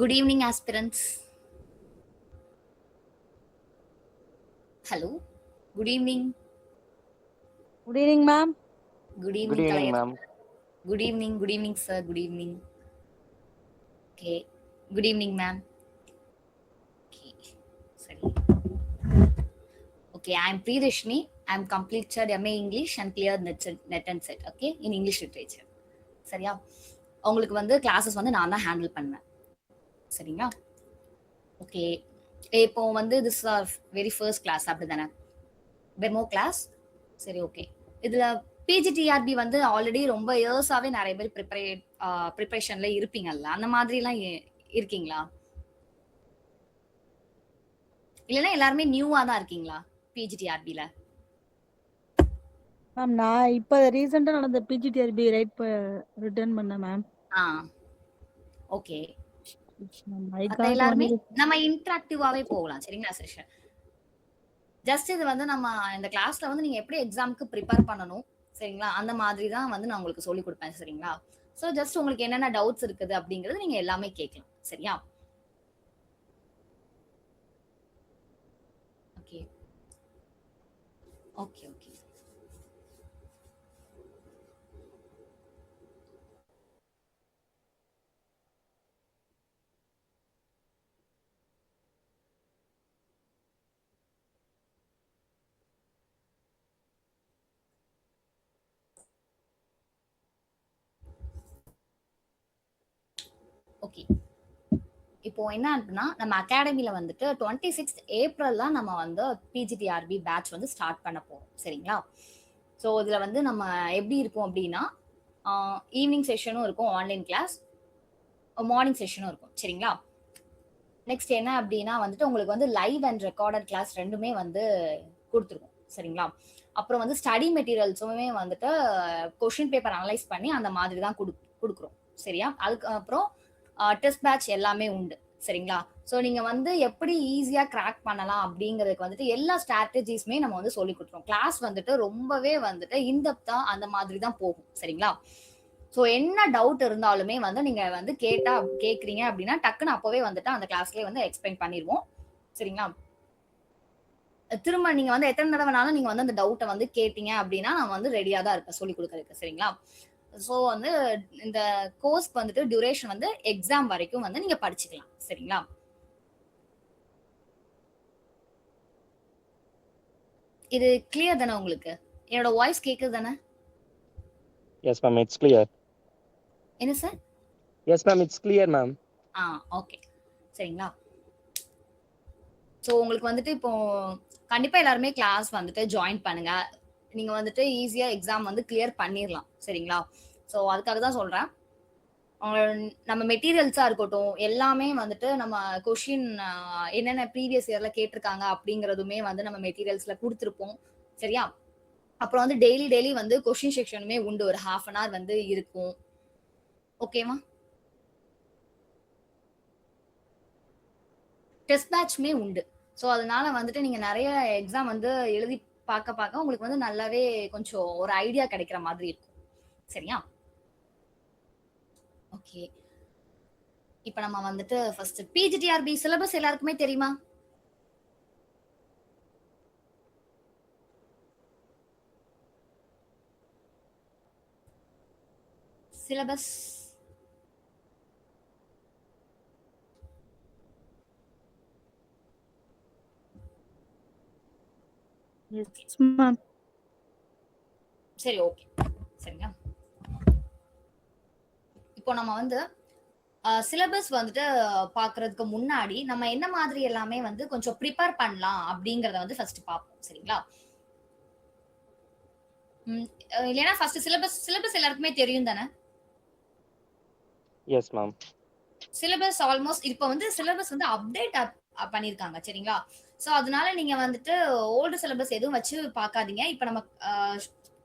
Good evening, aspirants. Hello. Good evening. Good evening, ma'am. Good Good evening, evening, Kalayat. ma'am. Good evening. Good evening, sir. Good evening. Okay. Good evening, ma'am. Okay. Sorry. Okay, I'm Priyadashni. I'm completed MA English and cleared net and set. Okay, in English literature. சரியா? உங்களுக்கு வந்து classes வந்து நான் தான் handle பண்ணுவேன். சரிங்களா? Okay. இப்போ வந்து this are very first class அப்படிதானே? Demo class. சரி, ஓகே. இதுல பிஜிடிஆர்பி வந்து ஆல்ரெடி ரொம்ப இயர்ஸாவே நிறைய பேர் ப்ரிப்பரேஷன்ல இருப்பீங்கல்ல, அந்த மாதிரி எல்லாம் இருக்கீங்களா? இல்லைன்னா எல்லாருமே நியூவா தான் இருக்கீங்களா பிஜிடிஆர்பில? மேம் நான் இப்போ ரீசெண்டாக நடந்த பிஜிடிஆர்பி ரைட் ரிட்டர்ன் பண்ணேன் மேம். ஆ, ஓகே. ஐ மத்த காண்ட் எல்லாருமே ஒன்லி. நம்ம இன்டராக்டிவாவே போகலாம். சரிங்களா செஷன்? ஜஸ்ட் இது வந்து நம்ம இந்த கிளாஸ்ல வந்து நீங்க எப்படி எக்ஸாமுக்கு ப்ரிப்பேர் பண்ணணும், சரிங்களா, அந்த மாதிரி தான் வந்து நான் உங்களுக்கு சொல்லி கொடுப்பேன். சரிங்களா? ஸோ ஜஸ்ட் உங்களுக்கு என்னென்ன டவுட்ஸ் இருக்குது அப்படிங்கறது நீங்க எல்லாமே கேட்கலாம். சரியா? Okay okay okay. ஓகே. இப்போ என்ன அப்படின்னா நம்ம அகாடமில வந்துட்டு 26th ஏப்ரல் தான் நம்ம வந்து பிஜிடிஆர்பி பேட்ச் வந்து ஸ்டார்ட் பண்ண போறோம். சரிங்களா? ஸோ இதுல வந்து நம்ம எப்படி இருக்கும் அப்படின்னா ஈவினிங் செஷனும் இருக்கும், ஆன்லைன் கிளாஸ், மார்னிங் செஷனும் இருக்கும். சரிங்களா? நெக்ஸ்ட் என்ன அப்படின்னா வந்துட்டு உங்களுக்கு வந்து லைவ் அண்ட் ரெக்கார்டட் கிளாஸ் ரெண்டுமே வந்து கொடுத்துருக்கோம். சரிங்களா? அப்புறம் வந்து ஸ்டடி மெட்டீரியல்ஸுமே வந்துட்டு கொஷின் பேப்பர் அனலைஸ் பண்ணி அந்த மாதிரி தான் கொடுக்குறோம். சரியா? அதுக்கு அப்புறம் டெஸ்ட் பேட்ச் எல்லாமே உண்டு. சரிங்களா? ஸோ நீங்க வந்து எப்படி ஈஸியா கிராக் பண்ணலாம் அப்படிங்கிறதுக்கு வந்துட்டு எல்லா ஸ்ட்ராட்டஜிஸுமே நம்ம வந்து சொல்லி கொடுத்துருவோம். கிளாஸ் வந்துட்டு ரொம்பவே வந்துட்டு இன்டெப்தா அந்த மாதிரி தான் போகும். சரிங்களா? ஸோ என்ன டவுட் இருந்தாலுமே வந்து நீங்க வந்து கேட்குறீங்க அப்படின்னா டக்குன்னு அப்பவே வந்துட்டு அந்த கிளாஸ்லேயே வந்து எக்ஸ்பிளைன் பண்ணிடுவோம். சரிங்களா? திரும்ப நீங்க வந்து எத்தனை தடவைனாலும் நீங்க வந்து அந்த டவுட்டை வந்து கேட்டீங்க அப்படின்னா நான் வந்து ரெடியா தான் இருப்பேன் சொல்லி கொடுக்கறதுக்கு. சரிங்களா? ஸோ வந்து இந்த கோர்ஸ்க்கு வந்துட்டு டியூரேஷன் வந்து எக்ஸாம் வரைக்கும் வந்து நீங்க படிச்சுக்கலாம். சரிங்களா? இது கிளியர் தானே உங்களுக்கு? என்னோட வாய்ஸ் கேக்குது தானே? Yes, ma'am. It's clear. என்ன sir? Yes, ma'am. It's clear, ma'am. Okay. சரிங்களா? ஸோ உங்களுக்கு வந்துட்டு இப்போ கண்டிப்பா எல்லாருமே கிளாஸ் வந்துட்டு ஜாயின் பண்ணுங்க. நீங்க வந்துட்டு ஈஸியா எக்ஸாம் வந்து கிளியர் பண்ணிடலாம். சரிங்களா? ஸோ அதுக்காக தான் சொல்றேன். நம்ம மெட்டீரியல்ஸா இருக்கட்டும், எல்லாமே வந்துட்டு நம்ம கொஷின் என்னென்ன ப்ரீவியஸ் இயர்ல கேட்டிருக்காங்க அப்படிங்கிறதுமே வந்து நம்ம மெட்டீரியல்ஸ்ல கொடுத்துருப்போம். சரியா? அப்புறம் வந்து டெய்லி வந்து கொஷின் செக்ஷனுமே உண்டு. ஒரு ஹாஃப் அன் ஹவர் வந்து இருக்கும். ஓகேவா? டெஸ்ட் பேட்ச்மே உண்டு. ஸோ அதனால வந்துட்டு நீங்க நிறைய எக்ஸாம் வந்து எழுதி பார்க்க உங்களுக்கு வந்து நல்லாவே கொஞ்சம் ஒரு ஐடியா கிடைக்கிற மாதிரி இருக்கும். சரியா? ஓகே. இப்ப நம்ம வந்துட்டு ஃபர்ஸ்ட் பிஜிடிஆர்பி சிலபஸ் எல்லாருக்குமே தெரியுமா? Syllabus S ma'am. சரி, ஓகே. சரிங்களா? இப்போ நம்ம வந்து சிலபஸ் வந்துட்டு பார்க்கறதுக்கு முன்னாடி நம்ம என்ன மாதிரி எல்லாமே வந்து கொஞ்சம் ப்ரிப்பேர் பண்ணலாம் அப்படிங்கறத வந்து ஃபர்ஸ்ட் பார்ப்போம். சரிங்களா? இல்லைன்னா ஃபர்ஸ்ட் சிலபஸ் எல்லாருக்குமே தெரியும் தானே? Yes, ma'am. சிலபஸ் ஆல்மோஸ்ட் இப்போ வந்து சிலபஸ் வந்து அப்டேட் பண்ணிருக்காங்க. சரிங்களா? சோ அதனால நீங்க வந்துட்டு ஓல்டு சிலபஸ் எதுவும் வச்சு பார்க்காதீங்க. இப்போ நம்ம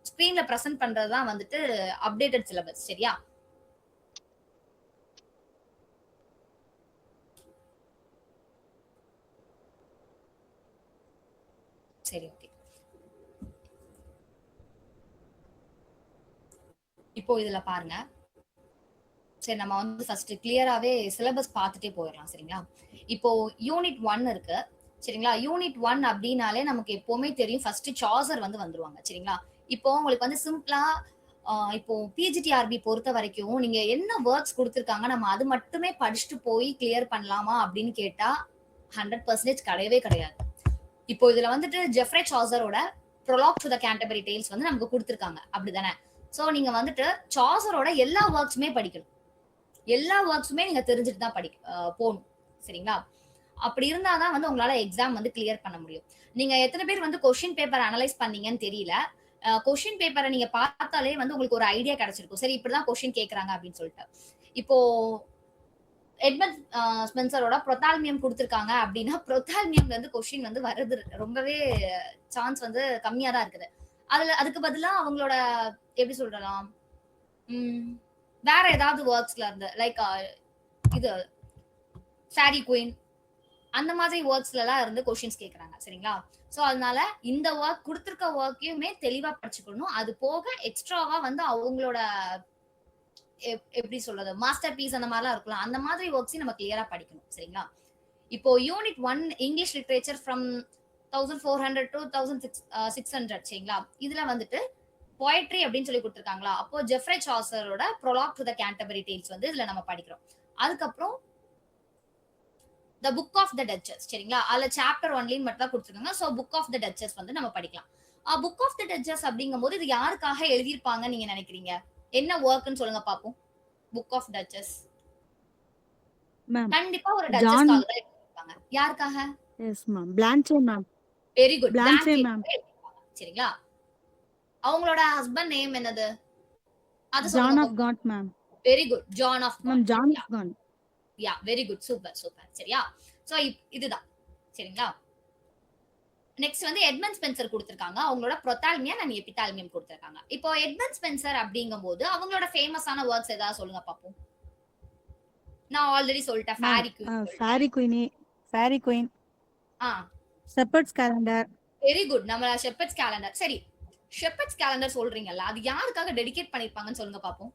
ஸ்கிரீன்ல பிரசன்ட் பண்றது தான் வந்துட்டு அப்டேட்டட் சிலபஸ். சரியா? சரி, ஓகே. இப்போ இதுல பாருங்க. சரி நம்ம வந்து ஃபர்ஸ்ட் கிளியராவே சிலபஸ் பார்த்துட்டே போயிடலாம் சரிங்களா? இப்போ யூனிட் 1 இருக்கு. சரிங்களா? யூனிட் 1 அப்டின்னாலே நமக்கு எப்பவுமே தெரியும் ஃபர்ஸ்ட் சாசர் வந்து வந்துருவாங்க. சரிங்களா? இப்போ உங்களுக்கு வந்து சிம்பிளா இப்போ பிஜிடிஆர்பி பொறுத்த வரைக்கும் நீங்க என்ன வொர்க்ஸ் குடுத்துருக்காங்க, நம்ம அது மட்டுமே படிச்சுட்டு போய் கிளியர் பண்ணலாமா அப்படின்னு கேட்டா 100% கிடையவே கிடையாது. இப்போ இதுல வந்துட்டு ஜெஃப்ரே சாசரோட prologue to the Canterbury tales வந்து நமக்கு குடுத்துருக்காங்க. அப்படிதானே? சோ நீங்க வந்துட்டு சாசரோட எல்லா வொர்க்ஸுமே படிக்கணும். எல்லா வொர்க்ஸுமே நீங்க தெரிஞ்சுட்டு தான் போணும். சரிங்களா? அப்படி இருந்தா தான் வந்து உங்களால எக்ஸாம் வந்து கிளியர் பண்ண முடியும். நீங்க எத்தன பேர் வந்து கொஸ்டின் பேப்பர் அனலைஸ் பண்ணீங்கன்னு தெரியல. கொஸ்டின் பேப்பர நீங்க பார்த்தாலே வந்து உங்களுக்கு ஒரு ஐடியா கிடைச்சிருக்கும். சரி இப்படிதான் கொஸ்டின் கேட்கறாங்க அப்படின்னு சொல்லிட்டு. இப்போ எட்மண்ட் ஸ்பென்சரோட புரோத்தால்மியம் குடுத்திருக்காங்க அப்படின்னா, புரோத்தால்மியம்ல இருந்து கொஸ்டின் வந்து வர்றது ரொம்பவே சான்ஸ் வந்து கம்மியா தான் இருக்குது. அதுக்கு பதிலா அவங்களோட எப்படி சொல்லலாம்? ம் வேற ஏதாவது வொர்க்ஸ்ல இருந்து லைக் இது ஃபேரி குயின் அந்த மாதிரி வொர்க்ஸ்லலாம் இருந்து கொஸ்டின்ஸ் கேட்கறாங்க. சரிங்களா? சோ அதனால இந்த வொர்க் குடுத்திருக்க வொர்க்கையுமே தெளிவா படிச்சுக்கணும். அது போக எக்ஸ்ட்ராவா வந்து அவங்களோட எப்படி சொல்றது? மாஸ்டர் பீஸ் அந்த மாரிலாம் இருக்கும்ல. அந்த மாதிரி வொர்க்ஸையும் நம்ம கிளியரா படிக்கணும். சரிங்களா? இப்போ unit 1 English literature from 1400 to 1600 சரிங்களா? இதுல வந்துட்டு போயட்ரி அப்படின்னு சொல்லி குடுத்திருக்காங்களா? அப்போ ஜெஃப்ரே சாசரோட prologue to the Canterbury tales வந்து இதுல நம்ம படிக்கிறோம். அதுக்கப்புறம் the book of the duchess சரிங்களா? அதுல சாப்டர் 1 மட்டும் தான் குடுத்திருக்காங்க. So book of the duchess வந்து நம்ம படிக்கலாம். புக் ஆஃப் த டச்சஸ் அப்படிங்கும்போது இது யாருக்காக எழுதியிருப்பாங்கன்னு நீங்க நினைக்கிறீங்க? என்ன வொர்க்ன்னு சொல்லுங்க பாப்போம். Book of duchess. மேம். கண்டிப்பா ஒரு ஜான் டச்சஸ்க்காக தான் எழுதியிருப்பாங்க. யாருக்காக? Yes ma'am. Blanche ma'am. Very good. Blanche பிளாங்கெட்க்காக மேம். எழுதியிருப்பாங்க. சரிங்களா? அவங்களோட ஹஸ்பண்ட் நேம் என்னது? அத சொல்லுங்க ஜான் ஆஃப் பாப்போம். Gaunt ma'am. Very good. John of ma'am Gaunt. John yeah, of Gaunt. Yeah very good. Super, super. சரியா? சோ இதுதான். சரிங்களா? நெக்ஸ்ட் வந்து எட்மண்ட் ஸ்பென்சர் குடுத்திருக்காங்க. அவங்களோட புரோத்தால்மியம் அண்ட் எபிதால்மியம் குடுத்திருக்காங்க. இப்போ எட்மண்ட் ஸ்பென்சர் அப்படிங்கும்போது அவங்களோட ஃபேமஸான வொர்க்ஸ் ஏதாவது சொல்லுங்க பாப்போம். நான் ஆல்ரெடி சொல்லிட்டேன். மேம் ஃபேரி குயின் சொல்லிட்டேன். Fairy queen, fairy queen, a shepherd's calendar. Very good. நம்ம ஷெப்பர்ட்ஸ் கேலண்டர். சரி. ஷெப்பர்ட்ஸ் கேலண்டர் சொல்றீங்கல்ல. அது யாருக்காக டெடிகேட் பண்ணிருப்பாங்கன்னு சொல்லுங்க பாப்போம்.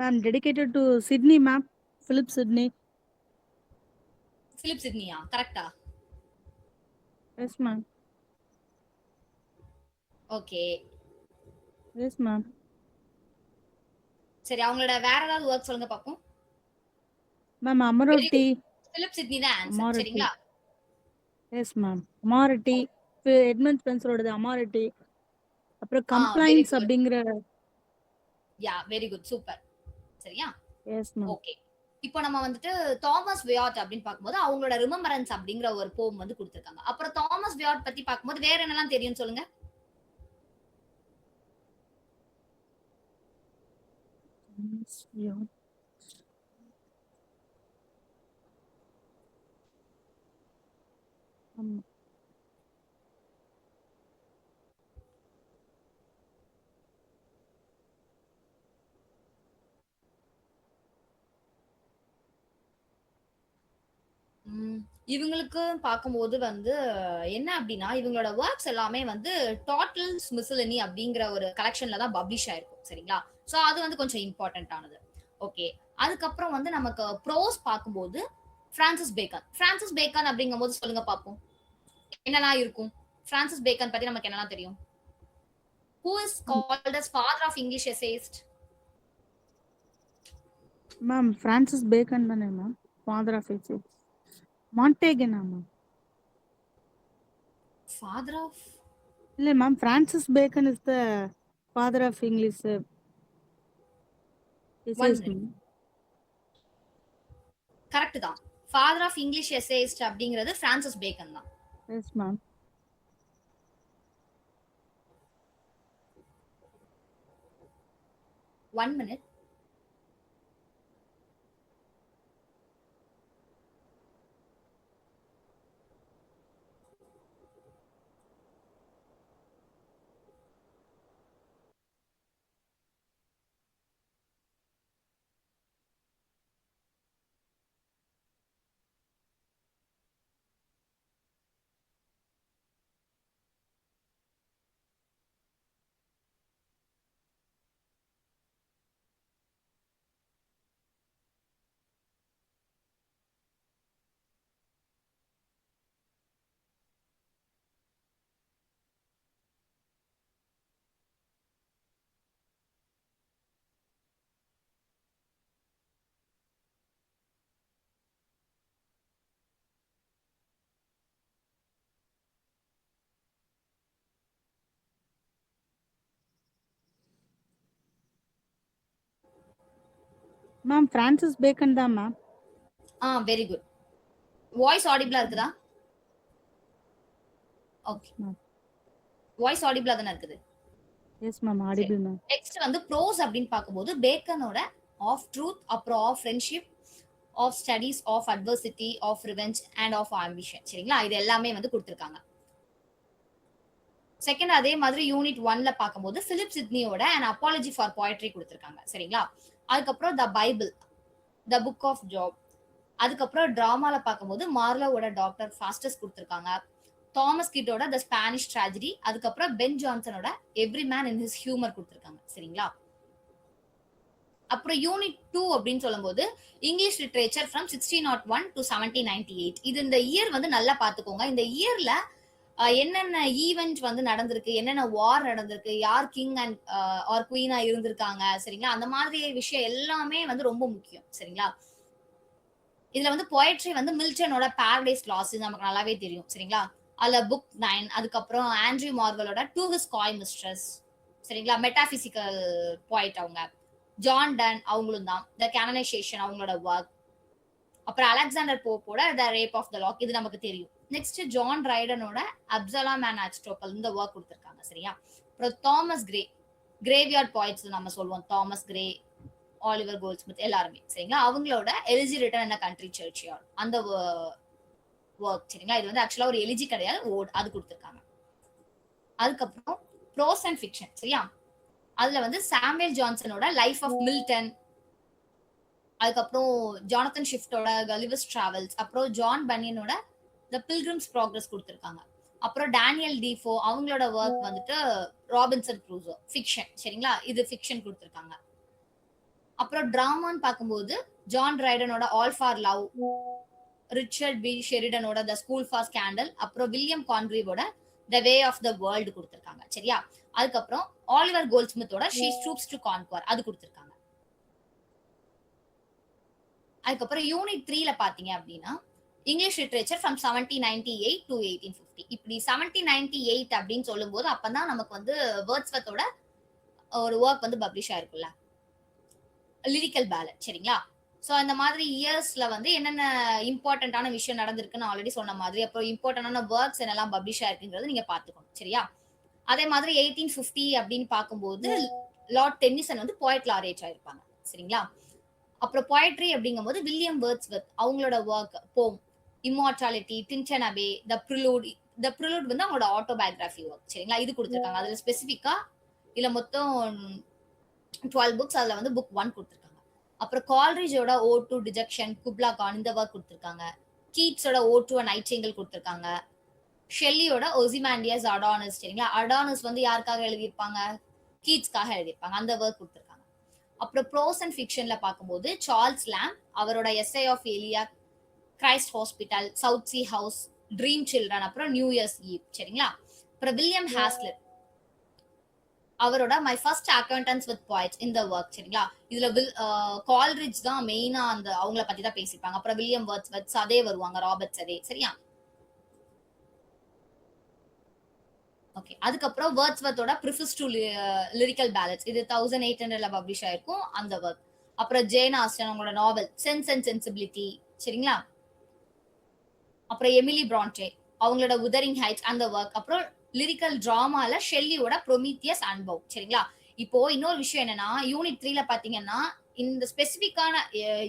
Ma'am dedicated to Sidney ma'am. Philip Sidney. Philip சிட்னியா? கரெக்ட்டா? Yes ma'am. Okay. Yes ma'am. சரி அவங்களோட வேற ஏதாவது வொர்க் சொல்லுங்க பாப்போம். Ma'am very Amoretti. Good. Philip Sidney தான் ஆன்சர். அமாரட்டி. சரிங்களா? Yes ma'am. அமாரட்டி. எட்மண்ட் ஸ்பென்சரோடது அமாரட்டி. அப்புறம் வெரி கம்ப்ளைண்ட்ஸ் குட். அப்படிங்கிற. Yeah very good. சூப்பர். சரியா? Yes ma'am. ஓகே. இப்போ நம்ம வந்துட்டு தாமஸ் வியாட் அப்படின்னு பார்க்கும்போது அவங்களோட ரிமெம்பரன்ஸ் அப்படிங்கிற ஒரு போம் வந்து குடுத்திருக்காங்க. அப்புறம் தாமஸ் வியாட் பத்தி பார்க்கும்போது வேற என்னலாம் தெரியும் சொல்லுங்க? ஆமா. ம். இவங்களுக்கு பார்க்கும்போது வந்து என்ன அப்டின்னா, இவங்களோட வொர்க்ஸ் எல்லாமே வந்து டோட்டல்ஸ் மிஸ்செலனி அப்படிங்கிற ஒரு கலெக்ஷன்ல தான் பப்ளிஷ் ஆயிருக்கும். சரிங்களா? சோ அது வந்து கொஞ்சம் இம்பார்ட்டன்ட் ஆனது. ஓகே. அதுக்கப்புறம் வந்து நமக்கு ப்ரோஸ் பார்க்கும்போது பிரான்சிஸ் பேக்கன். பிரான்சிஸ் பேக்கன் அப்படிங்கும்போது சொல்லுங்க பார்ப்போம். என்னலாம் இருக்கும்? பிரான்சிஸ் பேக்கன் பத்தி நமக்கு என்னலாம் தெரியும்? Who is called as father of English essayist? Ma'am Francis Bacon தானே மேம் ஃபாதர் ஆஃப் எத்திக்ஸ். மாண்டேகனா மேம்? ஃபாதர் ஆஃப் இல்ல ma'am, Francis Bacon is the father of English 1 essays minute. Ma'am. Correct தான். Father of English essayist அப்படிங்கிறது Francis Bacon தான். Yes ma'am. 1 minute. Ma'am Francis Bacon தான் ma'am. Very good. Voice ஆடிபிளா இருக்குதா? Okay. Ma'am. Voice ஆடிபிளா தானே இருக்குது. Yes ma'am audible ma'am. Next வந்து ப்ரோஸ் அப்படின்னு பார்க்கும்போது பேக்கனோட ஆஃப் ட்ரூத், அப்புறம் of friendship, of studies, of adversity, of revenge and of ambition. சரிங்களா, இது எல்லாமே வந்து கொடுத்துருக்காங்க. செகண்ட் அதே மாதிரி யூனிட் 1ல பார்க்கும்போது பிலிப் சிட்னியோட an apology for poetry கொடுத்துருக்காங்க. சரிங்களா, அதுக்கப்புறம் the Bible, the book of Job, அதுக்கப்புறம் டிராமால பார்க்கும்போது மார்லோவோட டாக்டர் ஃபாஸ்டஸ் கொடுத்துருக்காங்க. தாமஸ் கிட்டோட த ஸ்பானிஷ் ட்ராஜடி, அதுக்கப்புறம் பென் ஜான்சனோட every man in his humour கொடுத்துருக்காங்க. சரிங்களா, அப்புறம் யூனிட் 2 அப்படின்னு சொல்லும்போது இங்கிலீஷ் லிட்ரேச்சர் ஃப்ரம் 1601 to 1798. இது இந்த இயர் வந்து நல்லா பாத்துக்கோங்க. இந்த இயர்ல என்னென்ன ஈவெண்ட் வந்து நடந்திருக்கு, என்னென்ன வார் நடந்திருக்கு, யார் கிங் அண்ட் ஆர் குவீனா இருந்திருக்காங்க. சரிங்களா, அந்த மாதிரி விஷயம் எல்லாமே வந்து ரொம்ப முக்கியம். சரிங்களா, இதுல வந்து போயட்ரி வந்து மில்டனோட பாரடைஸ் லாஸ் நமக்கு நல்லாவே தெரியும். சரிங்களா, அதுல புக் 9, அதுக்கப்புறம் ஆண்ட்ரியூ மார்வலோட டு ஹிஸ் காய் மிஸ்ட்ரஸ். சரிங்களா, மெட்டாபிசிக்கல் போயிட் அவங்க. ஜான் டன் அவங்களும் தான். த கேனனைசேஷன் அவங்களோட ஒர்க். அப்புறம் அலெக்சாண்டர் போப்போட the rape of the lock, இது நமக்கு தெரியும். நெக்ஸ்ட் ஜான் ரைடனோட அப்சலாம் அண்ட் அரிஸ்டாட்டில் இந்த ஒர்க் கொடுத்துருக்காங்க. சரியா, அப்புறம் தாமஸ் கிரே, கிரேவியார்ட் பாயிண்ட்ஸ் நம்ம சொல்லுவோம். தாமஸ் கிரே, ஆலிவர் கோல்ட்ஸ்மித் எல்லாருமே. சரிங்களா, அவங்களோட elegy written in country churchyard அந்த ஒர்க். சரிங்களா, இது வந்து ஆக்சுவலா ஒரு எலிஜி கிடையாது, ஓட், அது கொடுத்துருக்காங்க. அதுக்கப்புறம் ப்ரோஸ் அண்ட் ஃபிக்ஷன். சரியா, அதுல வந்து சாமுவேல் ஜான்சனோட லைஃப் ஆஃப் மில்டன், அதுக்கப்புறம் ஜானத்தன் ஷிஃப்டோட கலிவர்ஸ் டிராவல்ஸ், அப்புறம் ஜான் பனியனோட த பில்கிரிம்ஸ் ப்ராக்ரஸ் கொடுத்துருக்காங்க. அப்புறம் டேனியல் டிஃபோ அவங்களோட ஒர்க் வந்துட்டு ராபின்சன் க்ரூசோ ஃபிக்ஷன். சரிங்களா, இது ஃபிக்ஷன் கொடுத்துருக்காங்க. அப்புறம் டிராமான்னு பார்க்கும்போது ஜான் ரைடனோட all for love, Richard B ஷெரிடனோட த ஸ்கூல் ஃபார் ஸ்கேண்டல், அப்புறம் வில்லியம் கான்க்ரீவோட the way of the world கொடுத்துருக்காங்க. சரியா, அதுக்கப்புறம் ஆலிவர் கோல்ட்ஸ்மித்தோட ஷீ ஸ்டூப்ஸ் டு கான்குவர் அது கொடுத்துருக்காங்க. அதுக்கப்புறம் யூனிட் 3ல பாத்தீங்க அப்படின்னா இங்கிலீஷ் லிட்ரேச்சர் ஃப்ரம் 1798 to 1850. இப்படி 1798 அப்படின்னு சொல்லும் போது அப்பதான் நமக்கு வந்து வேர்ட்ஸ்வர்த்தோட ஒரு ஒர்க் வந்து பப்ளிஷ் ஆயிருக்குல்ல, லிரிக்கல் பேலட். சரிங்களா, சோ இந்த மாதிரி இயர்ஸ்ல வந்து என்னென்ன இம்பார்ட்டன்டான விஷயம் நடந்திருக்குன்னு ஆல்ரெடி சொன்ன மாதிரி, அப்புறம் இம்பார்ட்டன்டான ஒர்க்ஸ் என்னெல்லாம் பப்ளிஷ் ஆயிருக்குங்கிறது நீங்க பாத்துக்கணும். சரியா, அதே மாதிரி 1850 அப்படின்னு பார்க்கும்போது லார்ட் டென்னிசன் வந்து போயட் லாரேட் ஆயிருப்பாங்க. சரிங்களா, அப்புறம் போயட்ரி அப்படிங்கும்போது வில்லியம் வேர்ட்ஸ்வர்த் அவங்களோட ஒர்க் போம், இம்மார்டாலிட்டி, டின்டன் அபே, த ப்ரிலூட் வந்து அவங்களோட ஆட்டோபயோகிராஃபி ஒர்க். சரிங்களா, இது கொடுத்துருக்காங்க. அதுல ஸ்பெசிஃபிக்கா இல்ல மொத்தம் 12 புக்ஸ், அதுல வந்து புக் 1 கொடுத்துருக்காங்க. அப்புறம் கால்ரிஜோட ஓ டு டிஜெக்ஷன், குப்லா கான் இந்த ஒர்க் கொடுத்துருக்காங்க. கீட்ஸோட ஓ டு நைட்டிங்கல் கொடுத்துருக்காங்க. ஷெல்லியோட ஒசிமாண்டியஸ் அடானஸ். சரிங்களா, அடானஸ் வந்து யாருக்காக எழுதியிருப்பாங்க, கீட்ஸ்க்காக எழுதியிருப்பாங்க, அந்த ஒர்க் கொடுத்துருக்காங்க. அப்புறம் ப்ரோஸ் அண்ட் ஃபிக்ஷன்ல பார்க்கும்போது சார்ல்ஸ் லாம் அவரோட எஸ்ஐ ஆஃப் எலியா, Christ hospital, south C house, dream children, அப்புறம் நியூ இயர்ஸ் ஈவ். சரிங்களா, அப்புறம் வில்லியம் ஹாஸ்லர் அவரோட மை ஃபர்ஸ்ட் அக்கவுண்டன்ஸ் வித் பாய்ட்ஸ் இந்த ஒர்க். சரிங்களா, இதுல கால்ரிட்ஜ் தான் மெயினா அந்த அவங்கள பத்தி தான் பேசிப்பாங்க. அப்புறம் வில்லியம் வேர்ட்ஸ்வர்த் சதே வருவாங்க, ராபர்ட் சதே. சரியா, ஓகே. அதுக்கப்புறம் வேர்ட்ஸ்வர்த்தோட ப்ரிஃபஸ் டு லிரிக்கல் பேலட்ஸ், இது 1800ல பப்ளிஷ் ஆயிருக்கும் அந்த ஒர்க். அப்புறம் ஜேன் ஆஸ்டன் அவங்களோட நாவல் சென்ஸ் அண்ட் சென்சிபிலிட்டி. சரிங்களா, அப்புறம் எமிலி பிரான்டே அவங்களோட உதரிங் ஹைட்ஸ் அந்த ஒர்க். அப்புறம் லிரிக்கல் டிராமால ஷெல்லியோட ப்ரொமீத்தியஸ் அண்ட் பவுட். சரிங்களா, இப்போ இன்னொரு விஷயம் என்னன்னா யூனிட் 3ல பாத்தீங்கன்னா இந்த ஸ்பெசிபிக்கான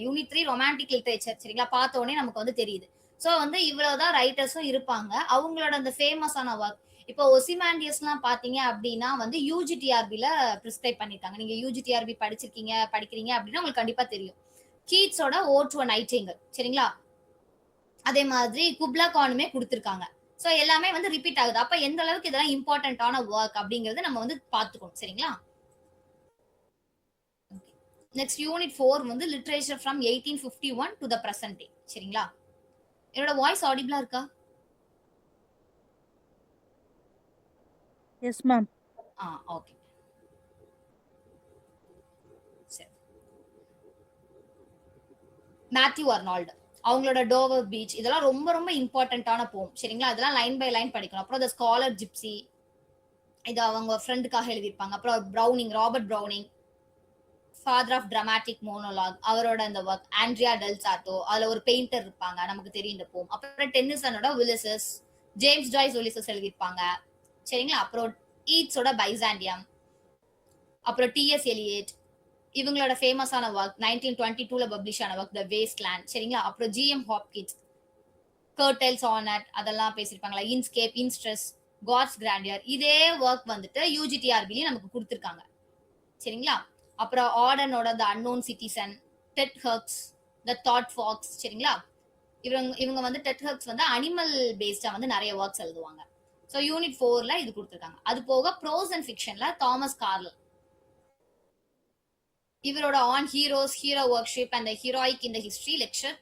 யூனிட் 3 ரொமான்டிக் லிட்ரேச்சர். சரிங்களா, பார்த்த உடனே நமக்கு வந்து தெரியுது. சோ வந்து இவ்வளவுதான் ரைட்டர்ஸும் இருப்பாங்க. அவங்களோட அந்த ஃபேமஸான ஒர்க் இப்போ ஒசிமாண்டியஸ்லாம் பாத்தீங்க அப்படின்னா வந்து யூஜிடிஆர்பில பிரிஸ்கிரைப் பண்ணிருக்காங்க. நீங்க யூஜிடிஆர்பி படிக்கிறீங்க அப்படின்னா உங்களுக்கு கண்டிப்பா தெரியும். கீட்ஸோட ஓ டு நைட்டிங்கல். சரிங்களா, அதே மாதிரி குப்லா கானுமே கொடுத்துருக்காங்க. சோ எல்லாமே வந்து ரிப்பீட் ஆகுது. அப்ப எந்த அளவுக்கு இதெல்லாம் இம்பார்ட்டன்டான ஒர்க் அப்படிங்கறது நம்ம வந்து பாத்துக்கணும். சரிங்களா, நெக்ஸ்ட் யூனிட் 4 வந்து literature from 1851 to the present டே. சரிங்களா, என்னோட வாய்ஸ் ஆடிபிளா இருக்கா? S ma'am. ஓகே. சரி, மேத்யூ அர்னால்டு அவங்களோட டோவர் பீச் இதெல்லாம் ரொம்ப ரொம்ப இம்பார்ட்டன்டான போம். சரிங்களா, இதெல்லாம் லைன் பை லைன் படிக்கணும். அப்புறம் த ஸ்காலர் ஜிப்சி இது அவங்க ஃப்ரெண்டுக்காக எழுதியிருப்பாங்க. அப்புறம் Browning, Robert Browning, father of dramatic monologue அவரோட அந்த ஒர்க். ஆண்ட்ரியா டெல் சாட்டோ அதுல ஒரு பெயிண்டர் இருப்பாங்க, நமக்கு தெரியும் இந்த போம். அப்புறம் டென்னிசனோட உலிசஸ், ஜேம்ஸ் ஜாய்ஸ் உலிசஸ் எழுதியிருப்பாங்க சரிங்களா. அப்புறம் ஈட்ஸோட பைசாண்டியம், அப்புறம் டிஎஸ் எலியட் இவங்களோட ஃபேமஸான ஒர்க் 1922ல பப்ளிஷ் ஆன ஒர்க் த வேஸ்ட் லேண்ட் சரிங்களா. அப்புறம் ஜிஎம் ஹாப்கின்ஸ் கர்டைல் சானட் அதெல்லாம் பேசியிருப்பாங்களா. இன்ஸ்கேப், இன்ஸ்ட்ரெஸ், காட்ஸ் கிராண்டியர் இதே ஒர்க் வந்துட்டு யூஜிடிஆர்பிலையும் நமக்கு கொடுத்துருக்காங்க சரிங்களா. அப்புறம் ஆர்டனோட த அன்னோன் சிட்டிசன், டெட் ஹர்க்ஸ், த தாட் ஃபாக்ஸ் சரிங்களா. இவங்க வந்து டெட் ஹர்க்ஸ் வந்து அனிமல் பேஸ்டா வந்து நிறைய ஒர்க்ஸ் எழுதுவாங்க. ஸோ யூனிட் 4ல இது கொடுத்துருக்காங்க. அது போக ப்ரோஸ் அண்ட் ஃபிக்ஷன்ல தாமஸ் கார்ல் இவரோட on heroes, hero worship and heroic in the history lecture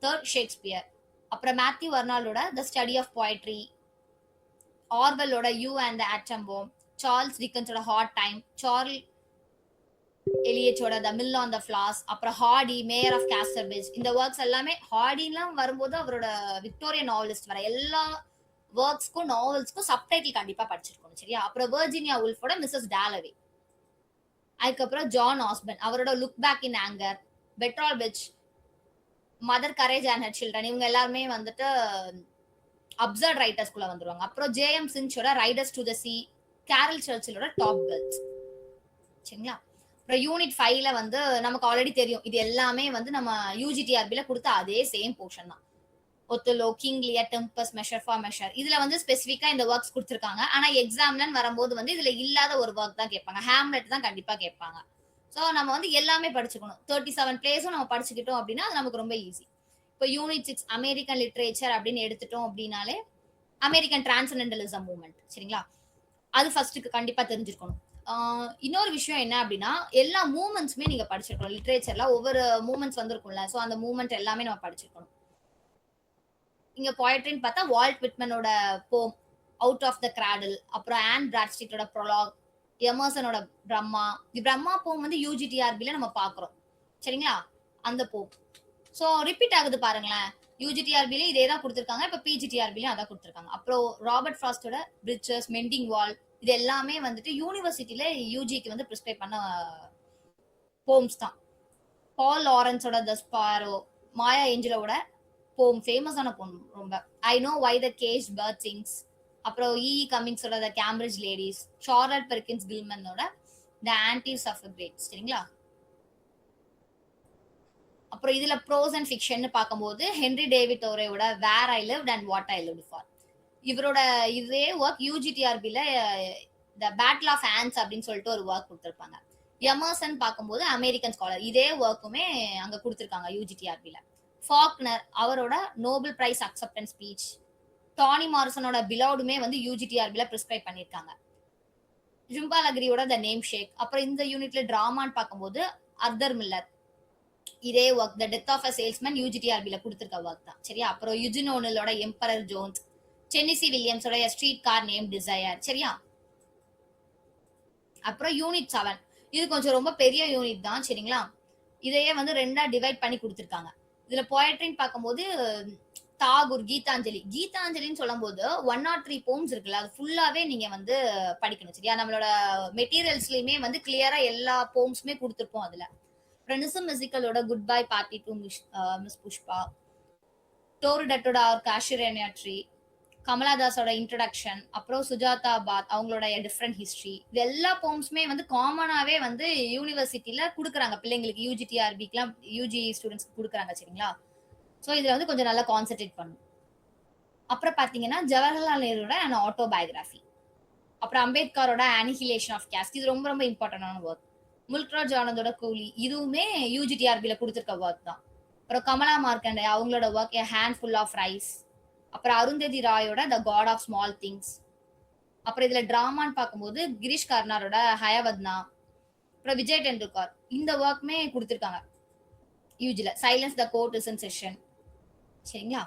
3 Shakespeare. அப்புறம் மேத்யூ வர்னாலோட த ஸ்டடி ஆஃப் போயட்ரி, ஆர்வெலோட you and the atom bomb, Charles டிக்கன்ஸோட ஹார்ட் டைம், சார்ல் எலியட்டோட the mill on the floss, அப்புறம் Hardy mayor of Casterbridge இந்த works எல்லாமே. ஹார்டிலாம் வரும்போது அவரோட விக்டோரியன் நாவலிஸ்ட் வர எல்லா ஒர்க்ஸ்க்கும் நாவல்ஸ்க்கும் சப்டைட்டில் கண்டிப்பா படிச்சிருக்கணும் சரியா. அப்புறம் வெர்ஜினியா உல்ஃபோட மிஸ்ஸஸ் டாலவே, அதுக்கப்புறம் ஜான் ஆஸ்பன் அவரோட look back in anger, Bertolt Brecht, mother courage and her children இவங்க எல்லாருமே வந்துட்டு அப்சர்ட் ரைட்டர்ஸ்குள்ள வந்துருவாங்க. அப்புறம் ஜேஎம் சின்ச்சோட riders to the sea, Caryl சர்ச்சிலோட டாப் கேர்ள்ஸ் சரிங்களா. அப்புறம் யூனிட் 5ல வந்து நமக்கு ஆல்ரெடி தெரியும் இது எல்லாமே வந்து நம்ம யூஜிடிஆர்பில கொடுத்த அதே சேம் போர்ஷன் தான். Othello, King Lear, tempest, measure for measure இதுல வந்து ஸ்பெசிஃபிக்கா இந்த ஒர்க்ஸ் கொடுத்துருக்காங்க. ஆனா எக்ஸாம்லன்னு வரும்போது வந்து இதுல இல்லாத ஒரு ஒர்க் தான் கேட்பாங்க, ஹேம்லெட் தான் கண்டிப்பா கேட்பாங்க. ஸோ நம்ம வந்து எல்லாமே படிச்சுக்கணும். 37 பிளேஸும் நம்ம படிச்சுக்கிட்டோம் அப்படின்னா அது நமக்கு ரொம்ப ஈஸி. இப்போ யூனிட் 6 அமெரிக்கன் லிட்ரேச்சர் அப்படின்னு எடுத்துட்டோம் அப்படின்னாலே அமெரிக்கன் டிரான்சென்டென்டலிசம் மூவ்மெண்ட் சரிங்களா. அது ஃபர்ஸ்ட்டுக்கு கண்டிப்பா தெரிஞ்சிருக்கணும். இன்னொரு விஷயம் என்ன அப்படின்னா எல்லா மூவ்மெண்ட்ஸுமே நீங்க படிச்சிருக்கணும். லிட்ரேச்சர்ல ஒவ்வொரு மூவ்மெண்ட்ஸ் வந்திருக்கும்ல, ஸோ அந்த மூவ்மெண்ட் எல்லாமே நம்ம படிச்சிருக்கணும். இங்க போயட்ரின்னு பார்த்தா வால்ட் விட்மனோட போம் அவுட் ஆஃப் த கிராடில், அப்புறம் ஆன் பிராட்ஸ்ட்ரீட்டோட ப்ரொலாக், எமர்சனோட பிரம்மா. பிரம்மா போம் வந்து யூஜிடிஆர்பில நம்ம பாக்குறோம் சரிங்களா அந்த போம். ஸோ ரிப்பீட் ஆகுது பாருங்களேன், யூஜிடிஆர்பில இதே தான் கொடுத்துருக்காங்க, இப்போ பிஜிடிஆர்பிலையும் அதான் கொடுத்துருக்காங்க. அப்புறம் ராபர்ட் ஃப்ராஸ்டோட பிரிட்ஜஸ், மெண்டிங் வால் இது எல்லாமே வந்துட்டு யூனிவர்சிட்டியில யூஜிக்கு வந்து ப்ரிஸ்கிரைப் பண்ண போம்ஸ் தான். பால் லாரன்ஸோட த ஸ்பாரோ, மாயா ஏஞ்சலோட போம் ஃபேமஸான போம் ரொம்ப. I know why the caged bird sings, அப்புறம் கமிங்ஸோட the Cambridge ladies, Charlotte Perkins கில்மனோட த ஆன்டிவ்ஸ் ஆஃப் த கிரேட் சரிங்களா. அப்புறம் இதுல ப்ரோஸ் அண்ட் ஃபிக்ஷன் பார்க்கும்போது ஹென்ரி டேவிட் தோரேயோட where I lived and what I lived for இவரோட இதே ஒர்க் யூஜிடிஆர்பில த பேட்டில் ஆஃப் ஆன்ஸ் அப்படின்னு சொல்லிட்டு ஒரு ஒர்க் கொடுத்துருப்பாங்க. எமர்சன் பார்க்கும்போது அமெரிக்கன் ஸ்காலர் இதே ஒர்க்குமே அங்க கொடுத்துருக்காங்க யூஜிடிஆர்பில. ஃபாக்னர் அவரோட Nobel prize acceptance speech, Toni மார்சனோட பிலவுடுமே வந்து யூஜிடிஆர்பில பிரிஸ்கிரைப் பண்ணிருக்காங்க. ஜும்பாலகிரியோட த நேம் ஷேக். அப்புறம் இந்த யூனிட்ல டிராமான்னு பார்க்கும்போது அர்தர் மில்லர் இதே work the death of a salesman யூஜிடிஆர்பில கொடுத்துருக்க ஒர்க் தான் சரியா. அப்புறம் யுஜின் ஓனலோட எம்பரர் ஜோன்ஸ், டென்னிசி வில்லியம்ஸோட ஸ்ட்ரீட் கார் நேம் டிசையர் சரியா. அப்புறம் யூனிட் 7 இது கொஞ்சம் ரொம்ப பெரிய யூனிட் தான் சரிங்களா. இதையே வந்து ரெண்டா டிவைட் பண்ணி கொடுத்துருக்காங்க. இதுல போயட்ரின்னு பார்க்கும்போது தாகூர், கீதாஞ்சலின்னு சொல்லும் போது 103 போம்ஸ் இருக்குல்ல, அது ஃபுல்லாவே நீங்க வந்து படிக்கணும் சரியா. நம்மளோட மெட்டீரியல்ஸ்லயுமே வந்து கிளியரா எல்லா போம்ஸுமே கொடுத்துருப்போம் அதுல. நிசம் மியூசிக்கலோட good bye party to miss Pushpa, டோரிடட்டோட அவர் காஷிரேனியா ட்ரீ, கமலாதாஸோட இன்ட்ரடக்ஷன், அப்புறம் சுஜாதா பாத் அவங்களோட டிஃப்ரெண்ட் ஹிஸ்டரி இது எல்லா போம்ஸுமே வந்து காமனாவே வந்து யூனிவர்சிட்டியில கொடுக்குறாங்க பிள்ளைங்களுக்கு, யூஜிடிஆர்பிக்குலாம் யூஜி ஸ்டூடெண்ட்ஸ்க்கு கொடுக்குறாங்க சரிங்களா. ஸோ இதுல வந்து கொஞ்சம் நல்லா கான்சென்ட்ரேட் பண்ணும். அப்புறம் பாத்தீங்கன்னா ஜவஹர்லால் நேருவோட அண்ட் ஆட்டோபயோகிராஃபி, அப்புறம் அம்பேத்கரோட அனிஹிலேஷன் ஆஃப் கேஸ்ட் இது ரொம்ப ரொம்ப இம்பார்ட்டன்டான ஒர்க். முல்க்ராஜ் ஆனந்தோட கூலி இதுவுமே யூஜிடிஆர்பில கொடுத்துருக்க ஒர்க் தான். அப்புறம் கமலா மார்க்கண்டே அவங்களோட work a handful of rice, அப்புறம் அருந்ததி ராயோட the god of small things. அப்புறம் இதுல டிராமான்னு பார்க்கும்போது கிரீஷ் கர்னாரோட ஹயவத்னா, அப்புறம் விஜய் டெண்டுல்கர் இந்த ஒர்க்குமே கொடுத்துருக்காங்க யூஜில. Silence the court is in session சரிங்களா.